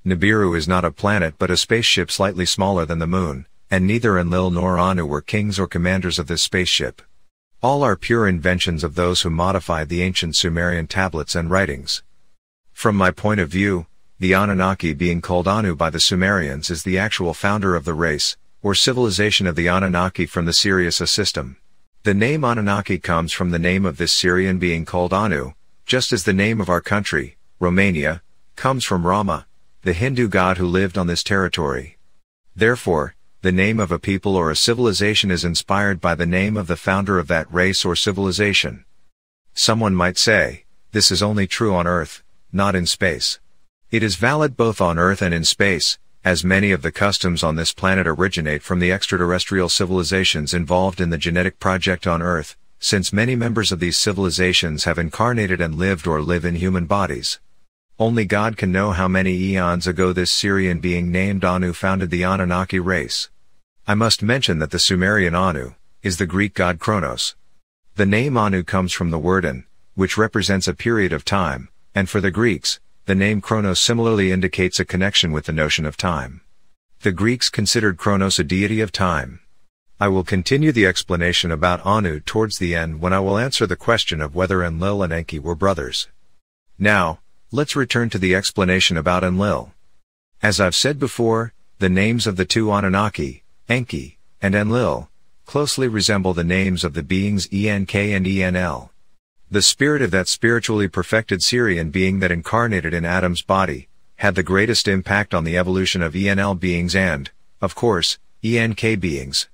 [SPEAKER 1] Nibiru is not a planet but a spaceship slightly smaller than the moon, and neither ENLIL nor Anu were kings or commanders of this spaceship. All are pure inventions of those who modified the ancient Sumerian tablets and writings. From my point of view, the Anunnaki being called Anu by the Sumerians is the actual founder of the race, or civilization of the Anunnaki from the Sirius system. The name Anunnaki comes from the name of this Syrian being called Anu, just as the name of our country, Romania, comes from Rama, the Hindu god who lived on this territory. Therefore, The name of a people or a civilization is inspired by the name of the founder of that race or civilization. Someone might say, this is only true on Earth, not in space. It is valid both on Earth and in space, as many of the customs on this planet originate from the extraterrestrial civilizations involved in the genetic project on Earth, since many members of these civilizations have incarnated and lived or live in human bodies. Only God can know how many eons ago this Syrian being named Anu founded the Anunnaki race. I must mention that the Sumerian Anu is the Greek god Kronos. The name Anu comes from the word an, which represents a period of time, and for the Greeks, the name Kronos similarly indicates a connection with the notion of time. The Greeks considered Kronos a deity of time. I will continue the explanation about Anu towards the end when I will answer the question of whether Enlil and Enki were brothers. Now, let's return to the explanation about Enlil. As I've said before, the names of the two Anunnaki, Enki, and Enlil, closely resemble the names of the beings ENK and ENL. The spirit of that spiritually perfected Syrian being that incarnated in Adam's body, had the greatest impact on the evolution of ENL beings and, of course, ENK beings.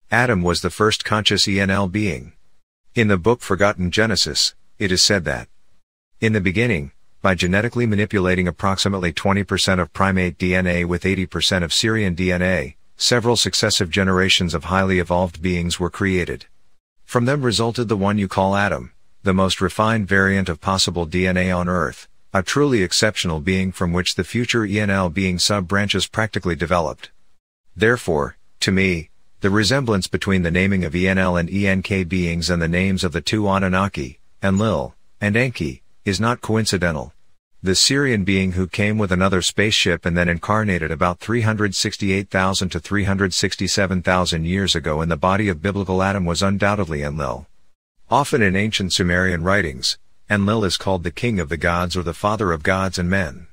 [SPEAKER 1] Adam was the first conscious ENL being. In the book Forgotten Genesis, it is said that, in the beginning, by genetically manipulating approximately 20% of primate DNA with 80% of Syrian DNA, several successive generations of highly evolved beings were created. From them resulted the one you call Adam, the most refined variant of possible DNA on Earth, a truly exceptional being from which the future ENL being sub-branches practically developed. Therefore, to me, the resemblance between the naming of ENL and ENK beings and the names of the two Anunnaki, Enlil, and Enki, is not coincidental. The Syrian being who came with another spaceship and then incarnated about 368,000 to 367,000 years ago in the body of biblical Adam was undoubtedly Enlil. Often in ancient Sumerian writings, Enlil is called the king of the gods or the father of gods and men.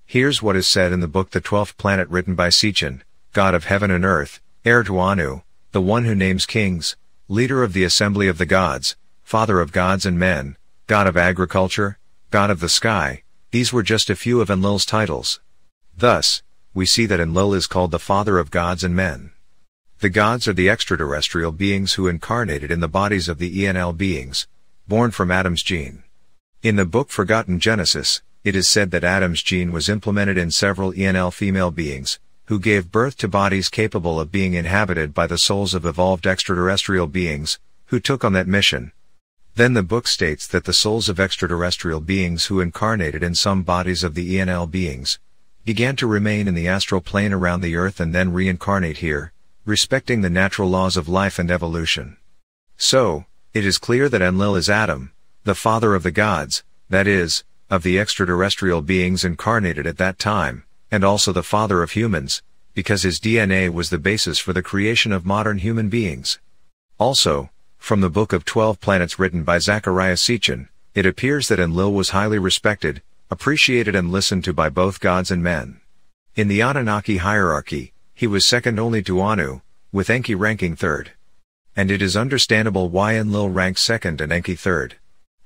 [SPEAKER 1] Here's what is said in the book The 12th Planet written by Sechin, god of heaven and earth, heir to Anu, the one who names kings, leader of the assembly of the gods, father of gods and men, god of agriculture, god of the sky. These were just a few of Enlil's titles. Thus, we see that Enlil is called the father of gods and men. The gods are the extraterrestrial beings who incarnated in the bodies of the ENL beings, born from Adam's gene. In the book Forgotten Genesis, it is said that Adam's gene was implemented in several ENL female beings, who gave birth to bodies capable of being inhabited by the souls of evolved extraterrestrial beings, who took on that mission. Then the book states that the souls of extraterrestrial beings who incarnated in some bodies of the ENL beings, began to remain in the astral plane around the earth and then reincarnate here, respecting the natural laws of life and evolution. So, it is clear that Enlil is Adam, the father of the gods, that is, of the extraterrestrial beings incarnated at that time, and also the father of humans, because his DNA was the basis for the creation of modern human beings. Also, from the Book of 12 Planets written by Zachariah Sechin, it appears that Enlil was highly respected, appreciated and listened to by both gods and men. In the Anunnaki hierarchy, he was second only to Anu, with Enki ranking third. And it is understandable why Enlil ranked second and Enki third.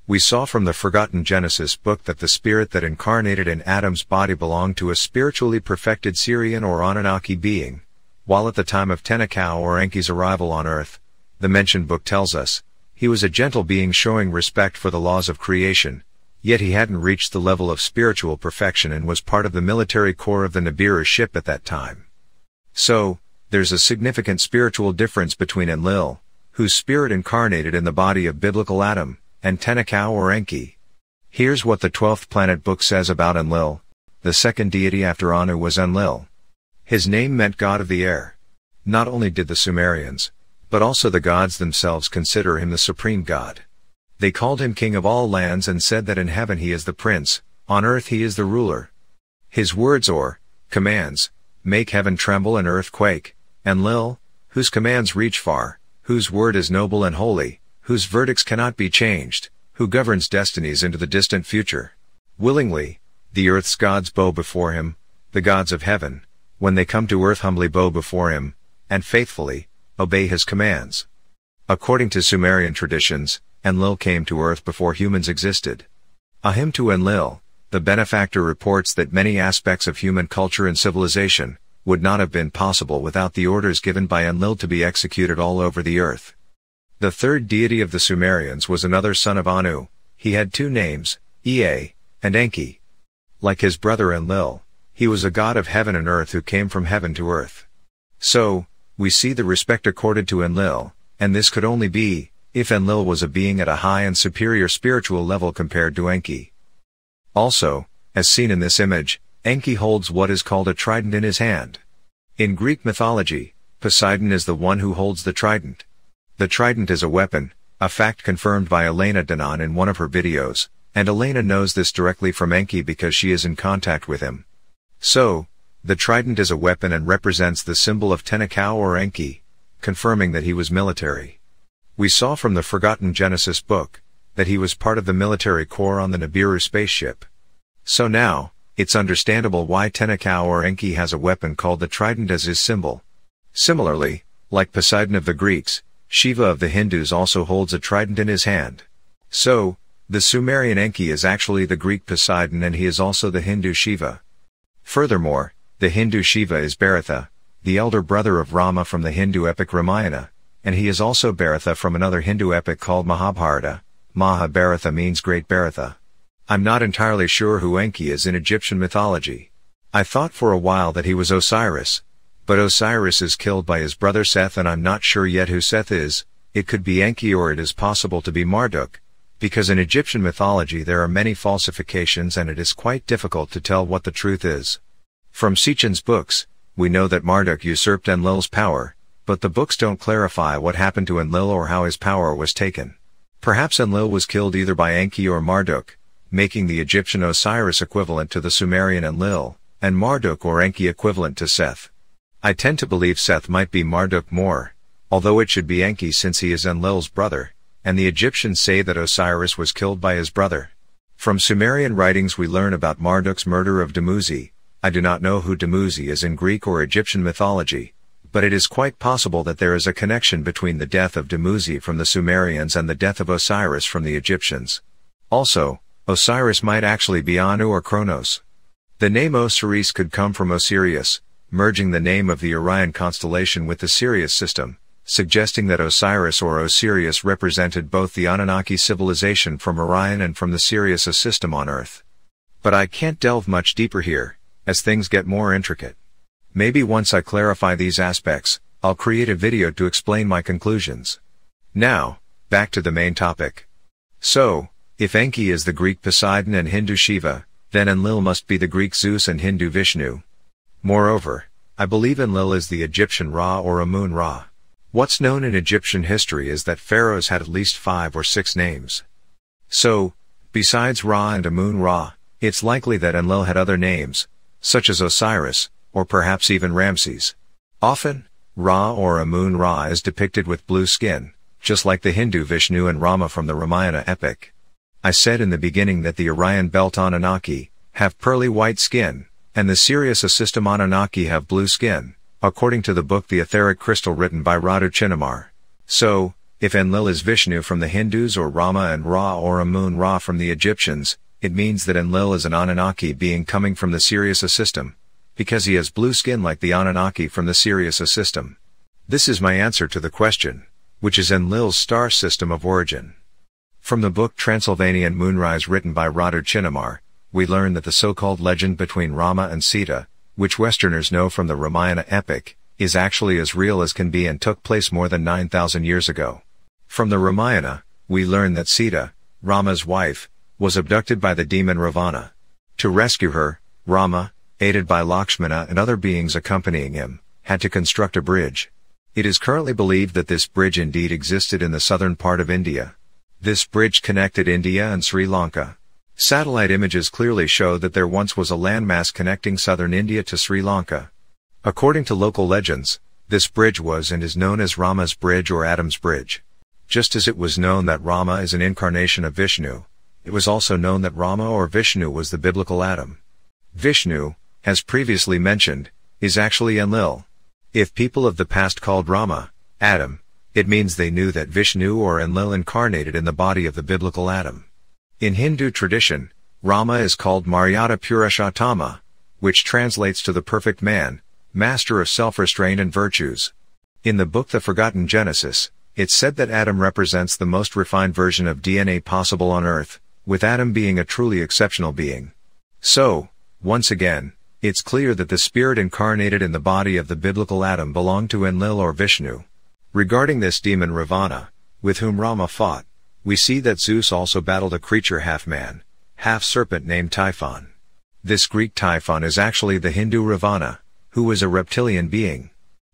[SPEAKER 1] We saw from the Forgotten Genesis book that the spirit that incarnated in Adam's body belonged to a spiritually perfected Syrian or Anunnaki being, while at the time of Tenakau or Enki's arrival on Earth, the mentioned book tells us, he was a gentle being showing respect for the laws of creation, yet he hadn't reached the level of spiritual perfection and was part of the military corps of the Nibiru ship at that time. So, there's a significant spiritual difference between Enlil, whose spirit incarnated in the body of biblical Adam, and Tenakau or Enki. Here's what the 12th Planet book says about Enlil. The second deity after Anu was Enlil. His name meant God of the air. Not only did the Sumerians, but also the gods themselves consider him the supreme god. They called him king of all lands and said that in heaven he is the prince, on earth he is the ruler. His words or commands make heaven tremble and earth quake. Enlil, whose commands reach far, whose word is noble and holy, whose verdicts cannot be changed, who governs destinies into the distant future. Willingly, the earth's gods bow before him, the gods of heaven, when they come to earth humbly bow before him, and faithfully obey his commands. According to Sumerian traditions, Enlil came to earth before humans existed. A hymn to Enlil, the benefactor reports that many aspects of human culture and civilization, would not have been possible without the orders given by Enlil to be executed all over the earth. The third deity of the Sumerians was another son of Anu. He had two names, Ea and Enki. Like his brother Enlil, he was a god of heaven and earth who came from heaven to earth. So, we see the respect accorded to Enlil, and this could only be, if Enlil was a being at a high and superior spiritual level compared to Enki. Also, as seen in this image, Enki holds what is called a trident in his hand. In Greek mythology, Poseidon is the one who holds the trident. The trident is a weapon, a fact confirmed by Elena Danon in one of her videos, and Elena knows this directly from Enki because she is in contact with him. So, the trident is a weapon and represents the symbol of Tenakau or Enki, confirming that he was military. We saw from the Forgotten Genesis book, that he was part of the military corps on the Nibiru spaceship. So now, it's understandable why Tenakau or Enki has a weapon called the trident as his symbol. Similarly, like Poseidon of the Greeks, Shiva of the Hindus also holds a trident in his hand. So, the Sumerian Enki is actually the Greek Poseidon and he is also the Hindu Shiva. Furthermore, the Hindu Shiva is Bharatha, the elder brother of Rama from the Hindu epic Ramayana, and he is also Bharatha from another Hindu epic called Mahabharata. Mahabharatha means Great Bharatha. I'm not entirely sure who Enki is in Egyptian mythology. I thought for a while that he was Osiris, but Osiris is killed by his brother Seth and I'm not sure yet who Seth is. It could be Enki or it is possible to be Marduk, because in Egyptian mythology there are many falsifications and it is quite difficult to tell what the truth is. From Sitchin's books, we know that Marduk usurped Enlil's power, but the books don't clarify what happened to Enlil or how his power was taken. Perhaps Enlil was killed either by Enki or Marduk, making the Egyptian Osiris equivalent to the Sumerian Enlil, and Marduk or Enki equivalent to Seth. I tend to believe Seth might be Marduk more, although it should be Enki since he is Enlil's brother, and the Egyptians say that Osiris was killed by his brother. From Sumerian writings we learn about Marduk's murder of Dumuzi. I do not know who Dumuzi is in Greek or Egyptian mythology, but it is quite possible that there is a connection between the death of Dumuzi from the Sumerians and the death of Osiris from the Egyptians. Also, Osiris might actually be Anu or Kronos. The name Osiris could come from Osirius, merging the name of the Orion constellation with the Sirius system, suggesting that Osiris or Osirius represented both the Anunnaki civilization from Orion and from the Sirius system on Earth. But I can't delve much deeper here, as things get more intricate. Maybe once I clarify these aspects, I'll create a video to explain my conclusions. Now, back to the main topic. So, if Enki is the Greek Poseidon and Hindu Shiva, then Enlil must be the Greek Zeus and Hindu Vishnu. Moreover, I believe Enlil is the Egyptian Ra or Amun Ra. What's known in Egyptian history is that pharaohs had at least 5 or 6 names. So, besides Ra and Amun Ra, it's likely that Enlil had other names, such as Osiris, or perhaps even Ramses. Often, Ra or Amun Ra is depicted with blue skin, just like the Hindu Vishnu and Rama from the Ramayana epic. I said in the beginning that the Orion Belt Anunnaki have pearly white skin, and the Sirius system Anunnaki have blue skin, according to the book The Etheric Crystal written by Radu Chinnamar. So, if Enlil is Vishnu from the Hindus or Rama and Ra or Amun Ra from the Egyptians, it means that Enlil is an Anunnaki being coming from the Sirius system, because he has blue skin like the Anunnaki from the Sirius system. This is my answer to the question, which is Enlil's star system of origin. From the book Transylvanian Moonrise written by Radu Chinnamar, we learn that the so-called legend between Rama and Sita, which Westerners know from the Ramayana epic, is actually as real as can be and took place more than 9,000 years ago. From the Ramayana, we learn that Sita, Rama's wife, was abducted by the demon Ravana. To rescue her, Rama, aided by Lakshmana and other beings accompanying him, had to construct a bridge. It is currently believed that this bridge indeed existed in the southern part of India. This bridge connected India and Sri Lanka. Satellite images clearly show that there once was a landmass connecting southern India to Sri Lanka. According to local legends, this bridge was and is known as Rama's Bridge or Adam's Bridge. Just as it was known that Rama is an incarnation of Vishnu, it was also known that Rama or Vishnu was the biblical Adam. Vishnu, as previously mentioned, is actually Enlil. If people of the past called Rama Adam, it means they knew that Vishnu or Enlil incarnated in the body of the biblical Adam. In Hindu tradition, Rama is called Maryada Purushottama, which translates to the perfect man, master of self-restraint and virtues. In the book The Forgotten Genesis, it's said that Adam represents the most refined version of DNA possible on Earth, with Adam being a truly exceptional being. So, once again, it's clear that the spirit incarnated in the body of the biblical Adam belonged to Enlil or Vishnu. Regarding this demon Ravana, with whom Rama fought, we see that Zeus also battled a creature half man, half serpent named Typhon. This Greek Typhon is actually the Hindu Ravana, who was a reptilian being.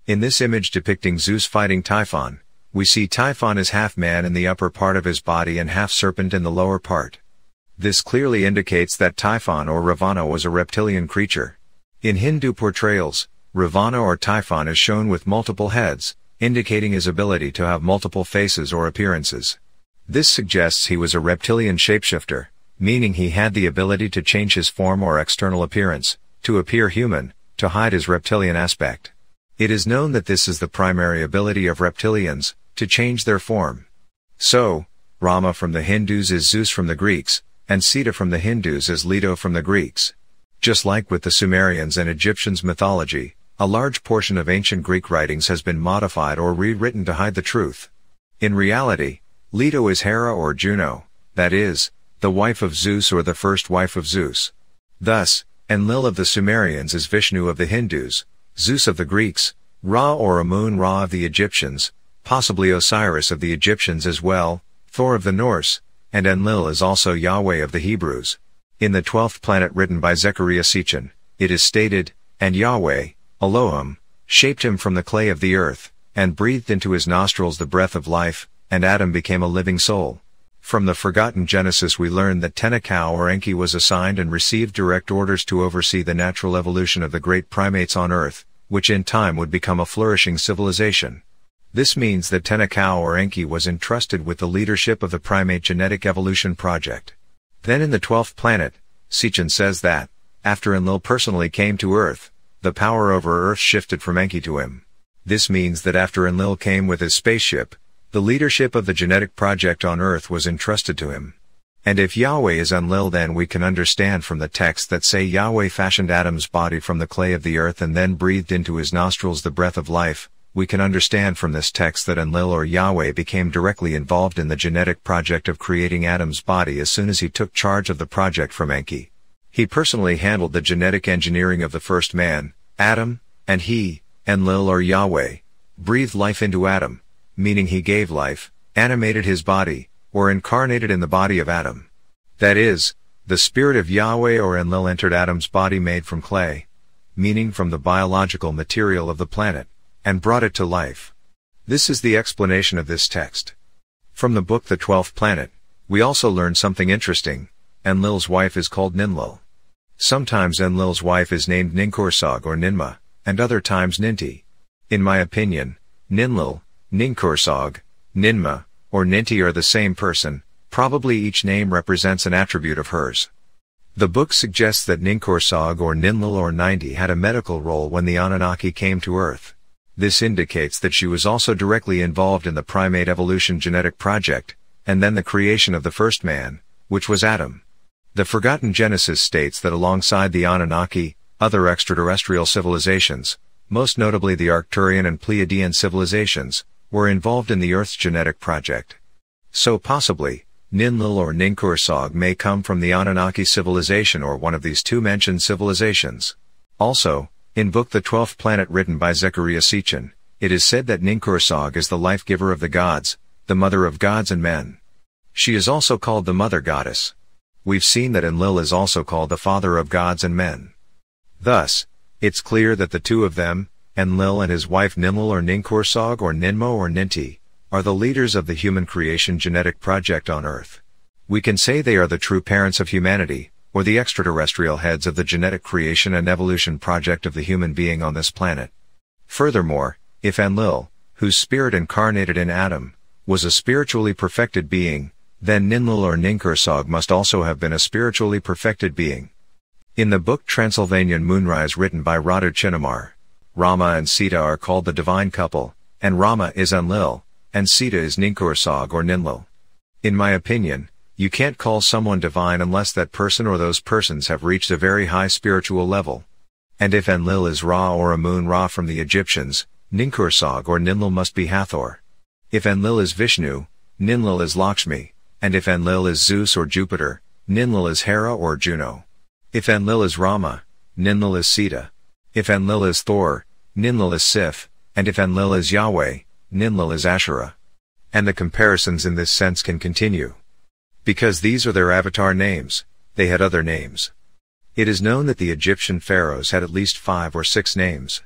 [SPEAKER 1] In this image depicting Zeus fighting Typhon, we see Typhon as half man in the upper part of his body and half serpent in the lower part. This clearly indicates that Typhon or Ravana was a reptilian creature. In Hindu portrayals, Ravana or Typhon is shown with multiple heads, indicating his ability to have multiple faces or appearances. This suggests he was a reptilian shapeshifter, meaning he had the ability to change his form or external appearance, to appear human, to hide his reptilian aspect. It is known that this is the primary ability of reptilians, to change their form. So, Rama from the Hindus is Zeus from the Greeks, and Sita from the Hindus is Leto from the Greeks. Just like with the Sumerians and Egyptians' mythology, a large portion of ancient Greek writings has been modified or rewritten to hide the truth. In reality, Leto is Hera or Juno, that is, the wife of Zeus or the first wife of Zeus. Thus, Enlil of the Sumerians is Vishnu of the Hindus, Zeus of the Greeks, Ra or Amun-Ra of the Egyptians, possibly Osiris of the Egyptians as well, Thor of the Norse, and Enlil is also Yahweh of the Hebrews. In the 12th planet written by Zechariah Sitchin, it is stated, "And Yahweh, Elohim, shaped him from the clay of the earth, and breathed into his nostrils the breath of life, and Adam became a living soul." From the Forgotten Genesis we learn that Tenakau or Enki was assigned and received direct orders to oversee the natural evolution of the great primates on Earth, which in time would become a flourishing civilization. This means that Tenakau or Enki was entrusted with the leadership of the primate genetic evolution project. Then in the 12th planet, Sitchin says that, after Enlil personally came to Earth, the power over Earth shifted from Enki to him. This means that after Enlil came with his spaceship, the leadership of the genetic project on Earth was entrusted to him. And if Yahweh is Enlil, then we can understand from the text that say Yahweh fashioned Adam's body from the clay of the earth and then breathed into his nostrils the breath of life. We can understand from this text that Enlil or Yahweh became directly involved in the genetic project of creating Adam's body as soon as he took charge of the project from Enki. He personally handled the genetic engineering of the first man, Adam, and he, Enlil or Yahweh, breathed life into Adam, meaning he gave life, animated his body, or incarnated in the body of Adam. That is, the spirit of Yahweh or Enlil entered Adam's body made from clay, meaning from the biological material of the planet, and brought it to life. This is the explanation of this text. From the book The 12th Planet, we also learn something interesting. Enlil's wife is called Ninlil. Sometimes Enlil's wife is named Ninkursag or Ninma, and other times Ninti. In my opinion, Ninlil, Ninkursag, Ninma, or Ninti are the same person, probably each name represents an attribute of hers. The book suggests that Ninkursag or Ninlil or Ninti had a medical role when the Anunnaki came to Earth. This indicates that she was also directly involved in the primate evolution genetic project, and then the creation of the first man, which was Adam. The Forgotten Genesis states that alongside the Anunnaki, other extraterrestrial civilizations, most notably the Arcturian and Pleiadian civilizations, were involved in the Earth's genetic project. So possibly, Ninlil or Ninkursag may come from the Anunnaki civilization or one of these two mentioned civilizations. Also, in book The 12th Planet written by Zechariah Sitchin, it is said that Ninkursag is the life-giver of the gods, the mother of gods and men. She is also called the mother goddess. We've seen that Enlil is also called the father of gods and men. Thus, it's clear that the two of them, Enlil and his wife Ninlil or Ninkursag or Ninmo or Ninti, are the leaders of the human creation genetic project on Earth. We can say they are the true parents of humanity, or the extraterrestrial heads of the genetic creation and evolution project of the human being on this planet. Furthermore, if Enlil, whose spirit incarnated in Adam, was a spiritually perfected being, then Ninlil or Ninkursag must also have been a spiritually perfected being. In the book Transylvanian Moonrise written by Radu Chinnamar, Rama and Sita are called the divine couple, and Rama is Enlil, and Sita is Ninkursag or Ninlil. In my opinion, you can't call someone divine unless that person or those persons have reached a very high spiritual level. And if Enlil is Ra or Amun-Ra from the Egyptians, Ninkursag or Ninlil must be Hathor. If Enlil is Vishnu, Ninlil is Lakshmi, and if Enlil is Zeus or Jupiter, Ninlil is Hera or Juno. If Enlil is Rama, Ninlil is Sita. If Enlil is Thor, Ninlil is Sif, and if Enlil is Yahweh, Ninlil is Asherah. And the comparisons in this sense can continue. Because these are their avatar names, they had other names. It is known that the Egyptian pharaohs had at least 5 or 6 names.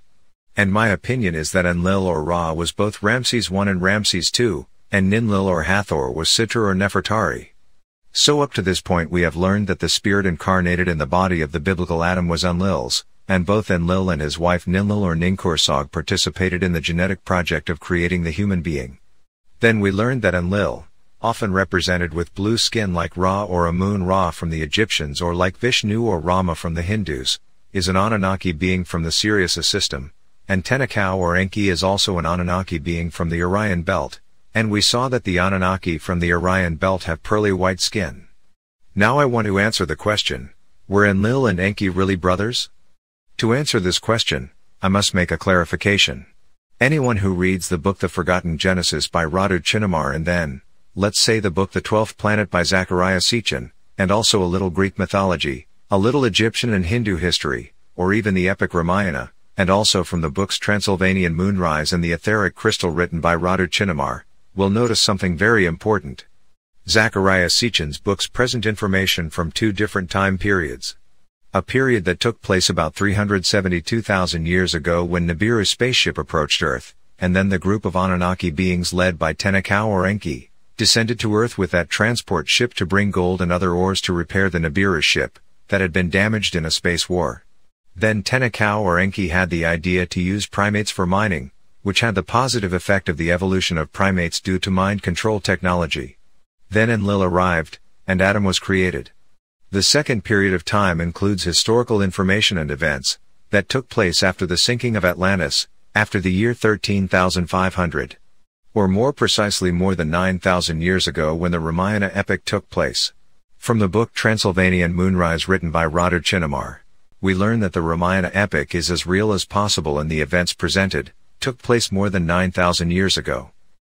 [SPEAKER 1] And my opinion is that Enlil or Ra was both Ramses I and Ramses II, and Ninlil or Hathor was Sitra or Nefertari. So up to this point we have learned that the spirit incarnated in the body of the biblical Adam was Enlil's, and both Enlil and his wife Ninlil or Ninkursag participated in the genetic project of creating the human being. Then we learned that Enlil, often represented with blue skin like Ra or Amun-Ra from the Egyptians or like Vishnu or Rama from the Hindus, is an Anunnaki being from the Sirius system, and Tenakau or Enki is also an Anunnaki being from the Orion belt, and we saw that the Anunnaki from the Orion belt have pearly white skin. Now I want to answer the question, were Enlil and Enki really brothers? To answer this question, I must make a clarification. Anyone who reads the book The Forgotten Genesis by Radu Chinnamar and then, let's say the book The 12th Planet by Zachariah Sitchin, and also a little Greek mythology, a little Egyptian and Hindu history, or even the epic Ramayana, and also from the books Transylvanian Moonrise and the Etheric Crystal written by Radu Chinnamar, will notice something very important. Zachariah Sitchin's books present information from 2 different time periods. A period that took place about 372,000 years ago when Nibiru's spaceship approached Earth, and then the group of Anunnaki beings led by Tenakau or Enki, descended to Earth with that transport ship to bring gold and other ores to repair the Nibiru ship, that had been damaged in a space war. Then Tenakau or Enki had the idea to use primates for mining, which had the positive effect of the evolution of primates due to mind control technology. Then Enlil arrived, and Adam was created. The second period of time includes historical information and events that took place after the sinking of Atlantis, after the year 13,500. Or more precisely more than 9,000 years ago when the Ramayana epic took place. From the book Transylvanian Moonrise written by Radu Chinnamar, we learn that the Ramayana epic is as real as possible and the events presented took place more than 9,000 years ago.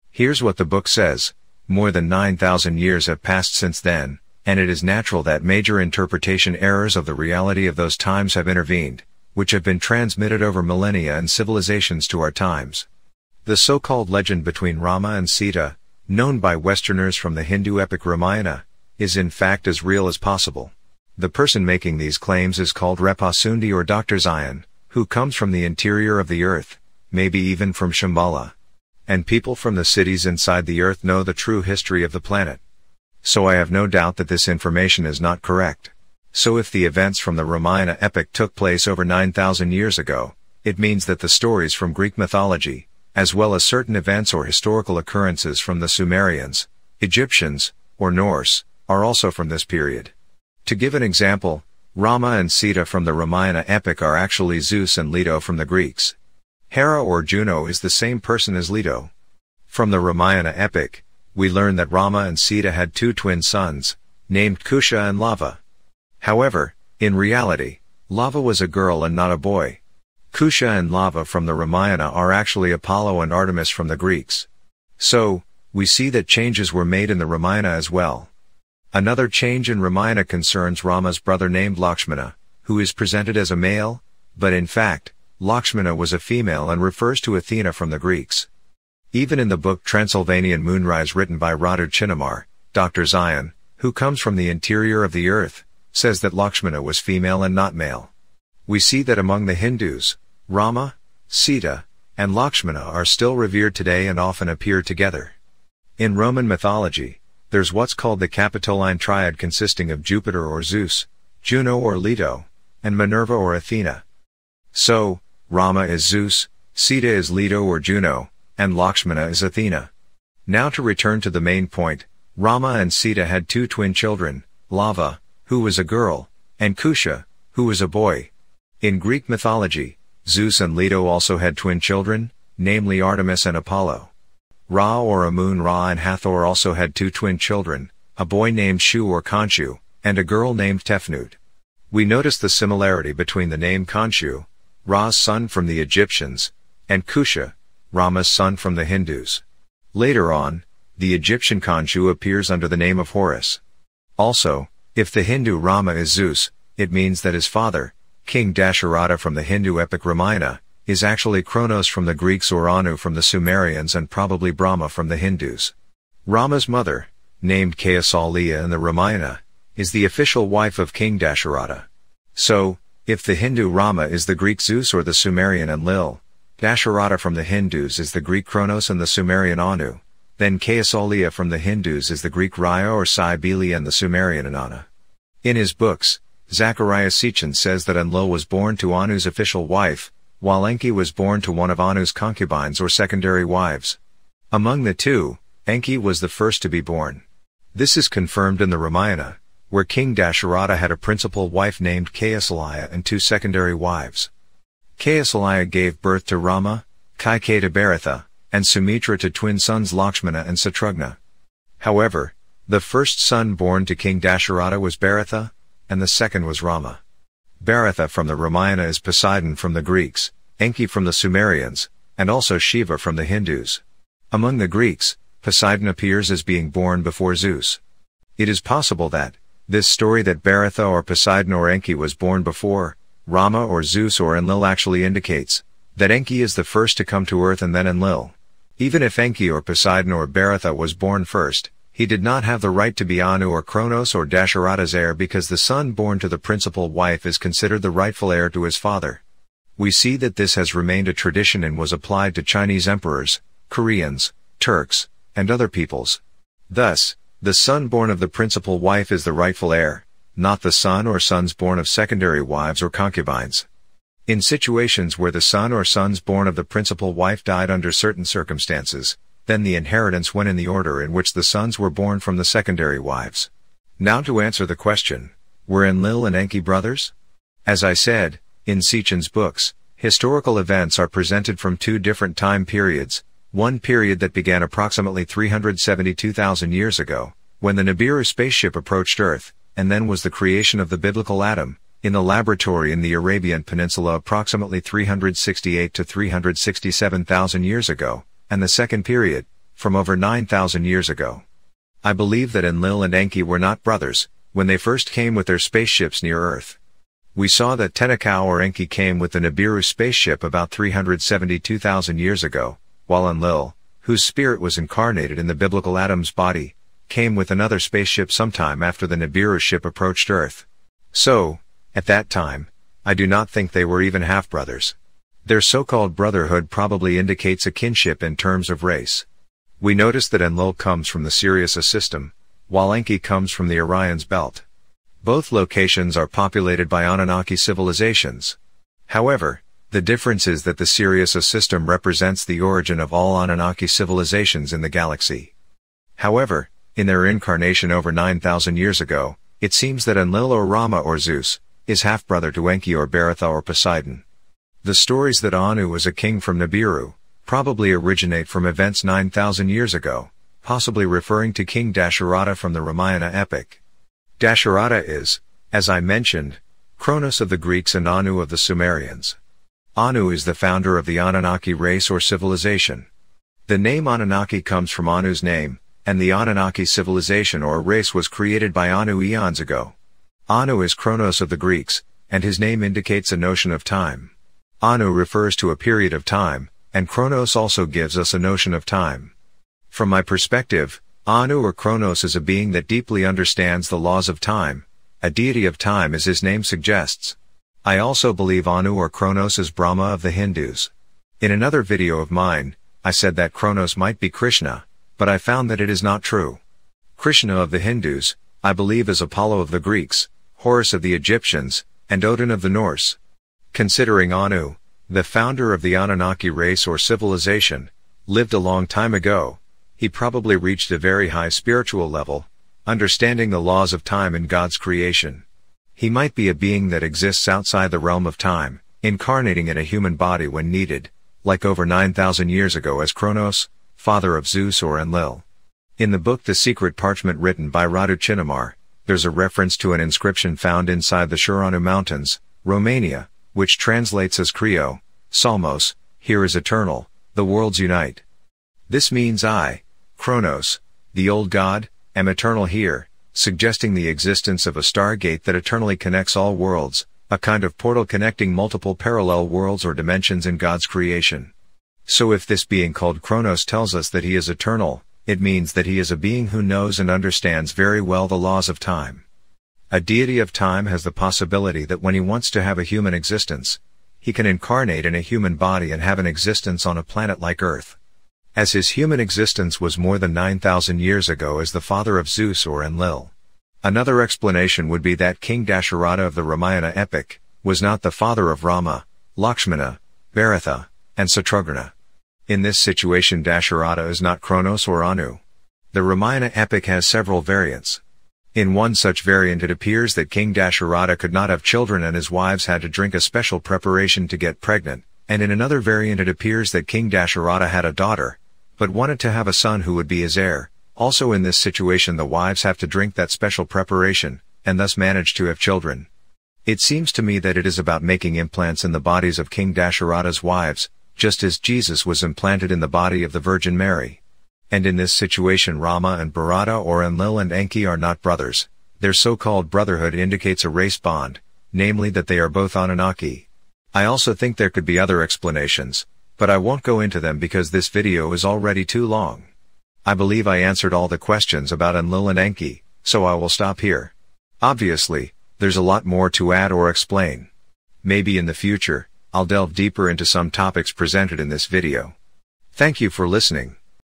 [SPEAKER 1] Here's what the book says: more than 9,000 years have passed since then, and it is natural that major interpretation errors of the reality of those times have intervened, which have been transmitted over millennia and civilizations to our times. The so-called legend between Rama and Sita, known by Westerners from the Hindu epic Ramayana, is in fact as real as possible. The person making these claims is called Repasundi or Dr. Zion, who comes from the interior of the earth, maybe even from Shambhala. And people from the cities inside the earth know the true history of the planet. So I have no doubt that this information is not correct. So if the events from the Ramayana epic took place over 9,000 years ago, it means that the stories from Greek mythology, as well as certain events or historical occurrences from the Sumerians, Egyptians, or Norse, are also from this period. To give an example, Rama and Sita from the Ramayana epic are actually Zeus and Leto from the Greeks. Hera or Juno is the same person as Leto. From the Ramayana epic, we learn that Rama and Sita had 2 twin sons, named Kusha and Lava. However, in reality, Lava was a girl and not a boy. Kusha and Lava from the Ramayana are actually Apollo and Artemis from the Greeks. So, we see that changes were made in the Ramayana as well. Another change in Ramayana concerns Rama's brother named Lakshmana, who is presented as a male, but in fact, Lakshmana was a female and refers to Athena from the Greeks. Even in the book Transylvanian Moonrise written by Radu Chinnamar, Dr. Zion, who comes from the interior of the earth, says that Lakshmana was female and not male. We see that among the Hindus, Rama, Sita, and Lakshmana are still revered today and often appear together. In Roman mythology, there's what's called the Capitoline Triad consisting of Jupiter or Zeus, Juno or Leto, and Minerva or Athena. So, Rama is Zeus, Sita is Leto or Juno, and Lakshmana is Athena. Now to return to the main point, Rama and Sita had 2 twin children, Lava, who was a girl, and Kusha, who was a boy. In Greek mythology, Zeus and Leto also had twin children, namely Artemis and Apollo. Ra or Amun-Ra and Hathor also had 2 twin children, a boy named Shu or Khonshu, and a girl named Tefnut. We notice the similarity between the name Khonshu, Ra's son from the Egyptians, and Kusha, Rama's son from the Hindus. Later on, the Egyptian Khonshu appears under the name of Horus. Also, if the Hindu Rama is Zeus, it means that his father, King Dasharatha from the Hindu epic Ramayana, is actually Kronos from the Greeks or Anu from the Sumerians and probably Brahma from the Hindus. Rama's mother, named Kausalya in the Ramayana, is the official wife of King Dasharatha. So, if the Hindu Rama is the Greek Zeus or the Sumerian Enlil, Dasharatha from the Hindus is the Greek Kronos and the Sumerian Anu, then Kausalya from the Hindus is the Greek Raya or Cybele and the Sumerian Inanna. In his books, Zachariah Sitchin says that Enlil was born to Anu's official wife, while Enki was born to one of Anu's concubines or secondary wives. Among the two, Enki was the first to be born. This is confirmed in the Ramayana, where King Dasharatha had a principal wife named Kausalya and two secondary wives. Kausalya gave birth to Rama, Kaikeyi to Bharatha, and Sumitra to twin sons Lakshmana and Satrughna. However, the first son born to King Dasharatha was Bharatha, and the second was Rama. Bharatha from the Ramayana is Poseidon from the Greeks, Enki from the Sumerians, and also Shiva from the Hindus. Among the Greeks, Poseidon appears as being born before Zeus. It is possible that this story that Bharatha or Poseidon or Enki was born before Rama or Zeus or Enlil actually indicates that Enki is the first to come to earth and then Enlil. Even if Enki or Poseidon or Bharatha was born first, he did not have the right to be Anu or Kronos or Dasharatha's heir because the son born to the principal wife is considered the rightful heir to his father. We see that this has remained a tradition and was applied to Chinese emperors, Koreans, Turks, and other peoples. Thus, the son born of the principal wife is the rightful heir, not the son or sons born of secondary wives or concubines. In situations where the son or sons born of the principal wife died under certain circumstances, then the inheritance went in the order in which the sons were born from the secondary wives. Now to answer the question, were Enlil and Enki brothers? As I said, in Sitchin's books, historical events are presented from two different time periods, one period that began approximately 372,000 years ago, when the Nibiru spaceship approached Earth, and then was the creation of the biblical Adam, in the laboratory in the Arabian Peninsula approximately 368 to 367,000 years ago, and the second period, from over 9,000 years ago. I believe that Enlil and Enki were not brothers, when they first came with their spaceships near Earth. We saw that Tenakau or Enki came with the Nibiru spaceship about 372,000 years ago, while Enlil, whose spirit was incarnated in the biblical Adam's body, came with another spaceship sometime after the Nibiru ship approached Earth. So, at that time, I do not think they were even half-brothers. Their so-called brotherhood probably indicates a kinship in terms of race. We notice that Enlil comes from the Sirius system, while Enki comes from the Orion's belt. Both locations are populated by Anunnaki civilizations. However, the difference is that the Sirius system represents the origin of all Anunnaki civilizations in the galaxy. However, in their incarnation over 9,000 years ago, it seems that Enlil or Rama or Zeus is half-brother to Enki or Bharatha or Poseidon. The stories that Anu was a king from Nibiru probably originate from events 9,000 years ago, possibly referring to King Dasharatha from the Ramayana epic. Dasharatha is, as I mentioned, Kronos of the Greeks and Anu of the Sumerians. Anu is the founder of the Anunnaki race or civilization. The name Anunnaki comes from Anu's name, and the Anunnaki civilization or race was created by Anu eons ago. Anu is Kronos of the Greeks, and his name indicates a notion of time. Anu refers to a period of time, and Kronos also gives us a notion of time. From my perspective, Anu or Kronos is a being that deeply understands the laws of time, a deity of time as his name suggests. I also believe Anu or Kronos is Brahma of the Hindus. In another video of mine, I said that Kronos might be Krishna, but I found that it is not true. Krishna of the Hindus, I believe is Apollo of the Greeks, Horus of the Egyptians, and Odin of the Norse. Considering Anu, the founder of the Anunnaki race or civilization, lived a long time ago, he probably reached a very high spiritual level, understanding the laws of time in God's creation. He might be a being that exists outside the realm of time, incarnating in a human body when needed, like over 9,000 years ago as Kronos, father of Zeus or Enlil. In the book The Secret Parchment written by Radu Chinnamar, There's a reference to an inscription found inside the Șuranu Mountains, Romania, which translates as Creo, Salmos, here is eternal, the worlds unite. This means I, Kronos, the old god, am eternal here, suggesting the existence of a stargate that eternally connects all worlds, a kind of portal connecting multiple parallel worlds or dimensions in God's creation. So if this being called Kronos tells us that he is eternal, it means that he is a being who knows and understands very well the laws of time. A deity of time has the possibility that when he wants to have a human existence, he can incarnate in a human body and have an existence on a planet like Earth. As his human existence was more than 9,000 years ago as the father of Zeus or Enlil. Another explanation would be that King Dasharata of the Ramayana epic was not the father of Rama, Lakshmana, Bharatha, and Satrughna. In this situation Dasharata is not Kronos or Anu. The Ramayana epic has several variants. In one such variant it appears that King Dasharata could not have children and his wives had to drink a special preparation to get pregnant, and in another variant it appears that King Dasharata had a daughter, but wanted to have a son who would be his heir. Also in this situation the wives have to drink that special preparation, and thus manage to have children. It seems to me that it is about making implants in the bodies of King Dasharata's wives, just as Jesus was implanted in the body of the Virgin Mary. And in this situation Rama and Bharata or Enlil and Enki are not brothers. Their so-called brotherhood indicates a race bond, namely that they are both Anunnaki. I also think there could be other explanations, but I won't go into them because this video is already too long. I believe I answered all the questions about ENLIL and ENKI, so I will stop here. Obviously, there's a lot more to add or explain. Maybe in the future, I'll delve deeper into some topics presented in this video. Thank you for listening.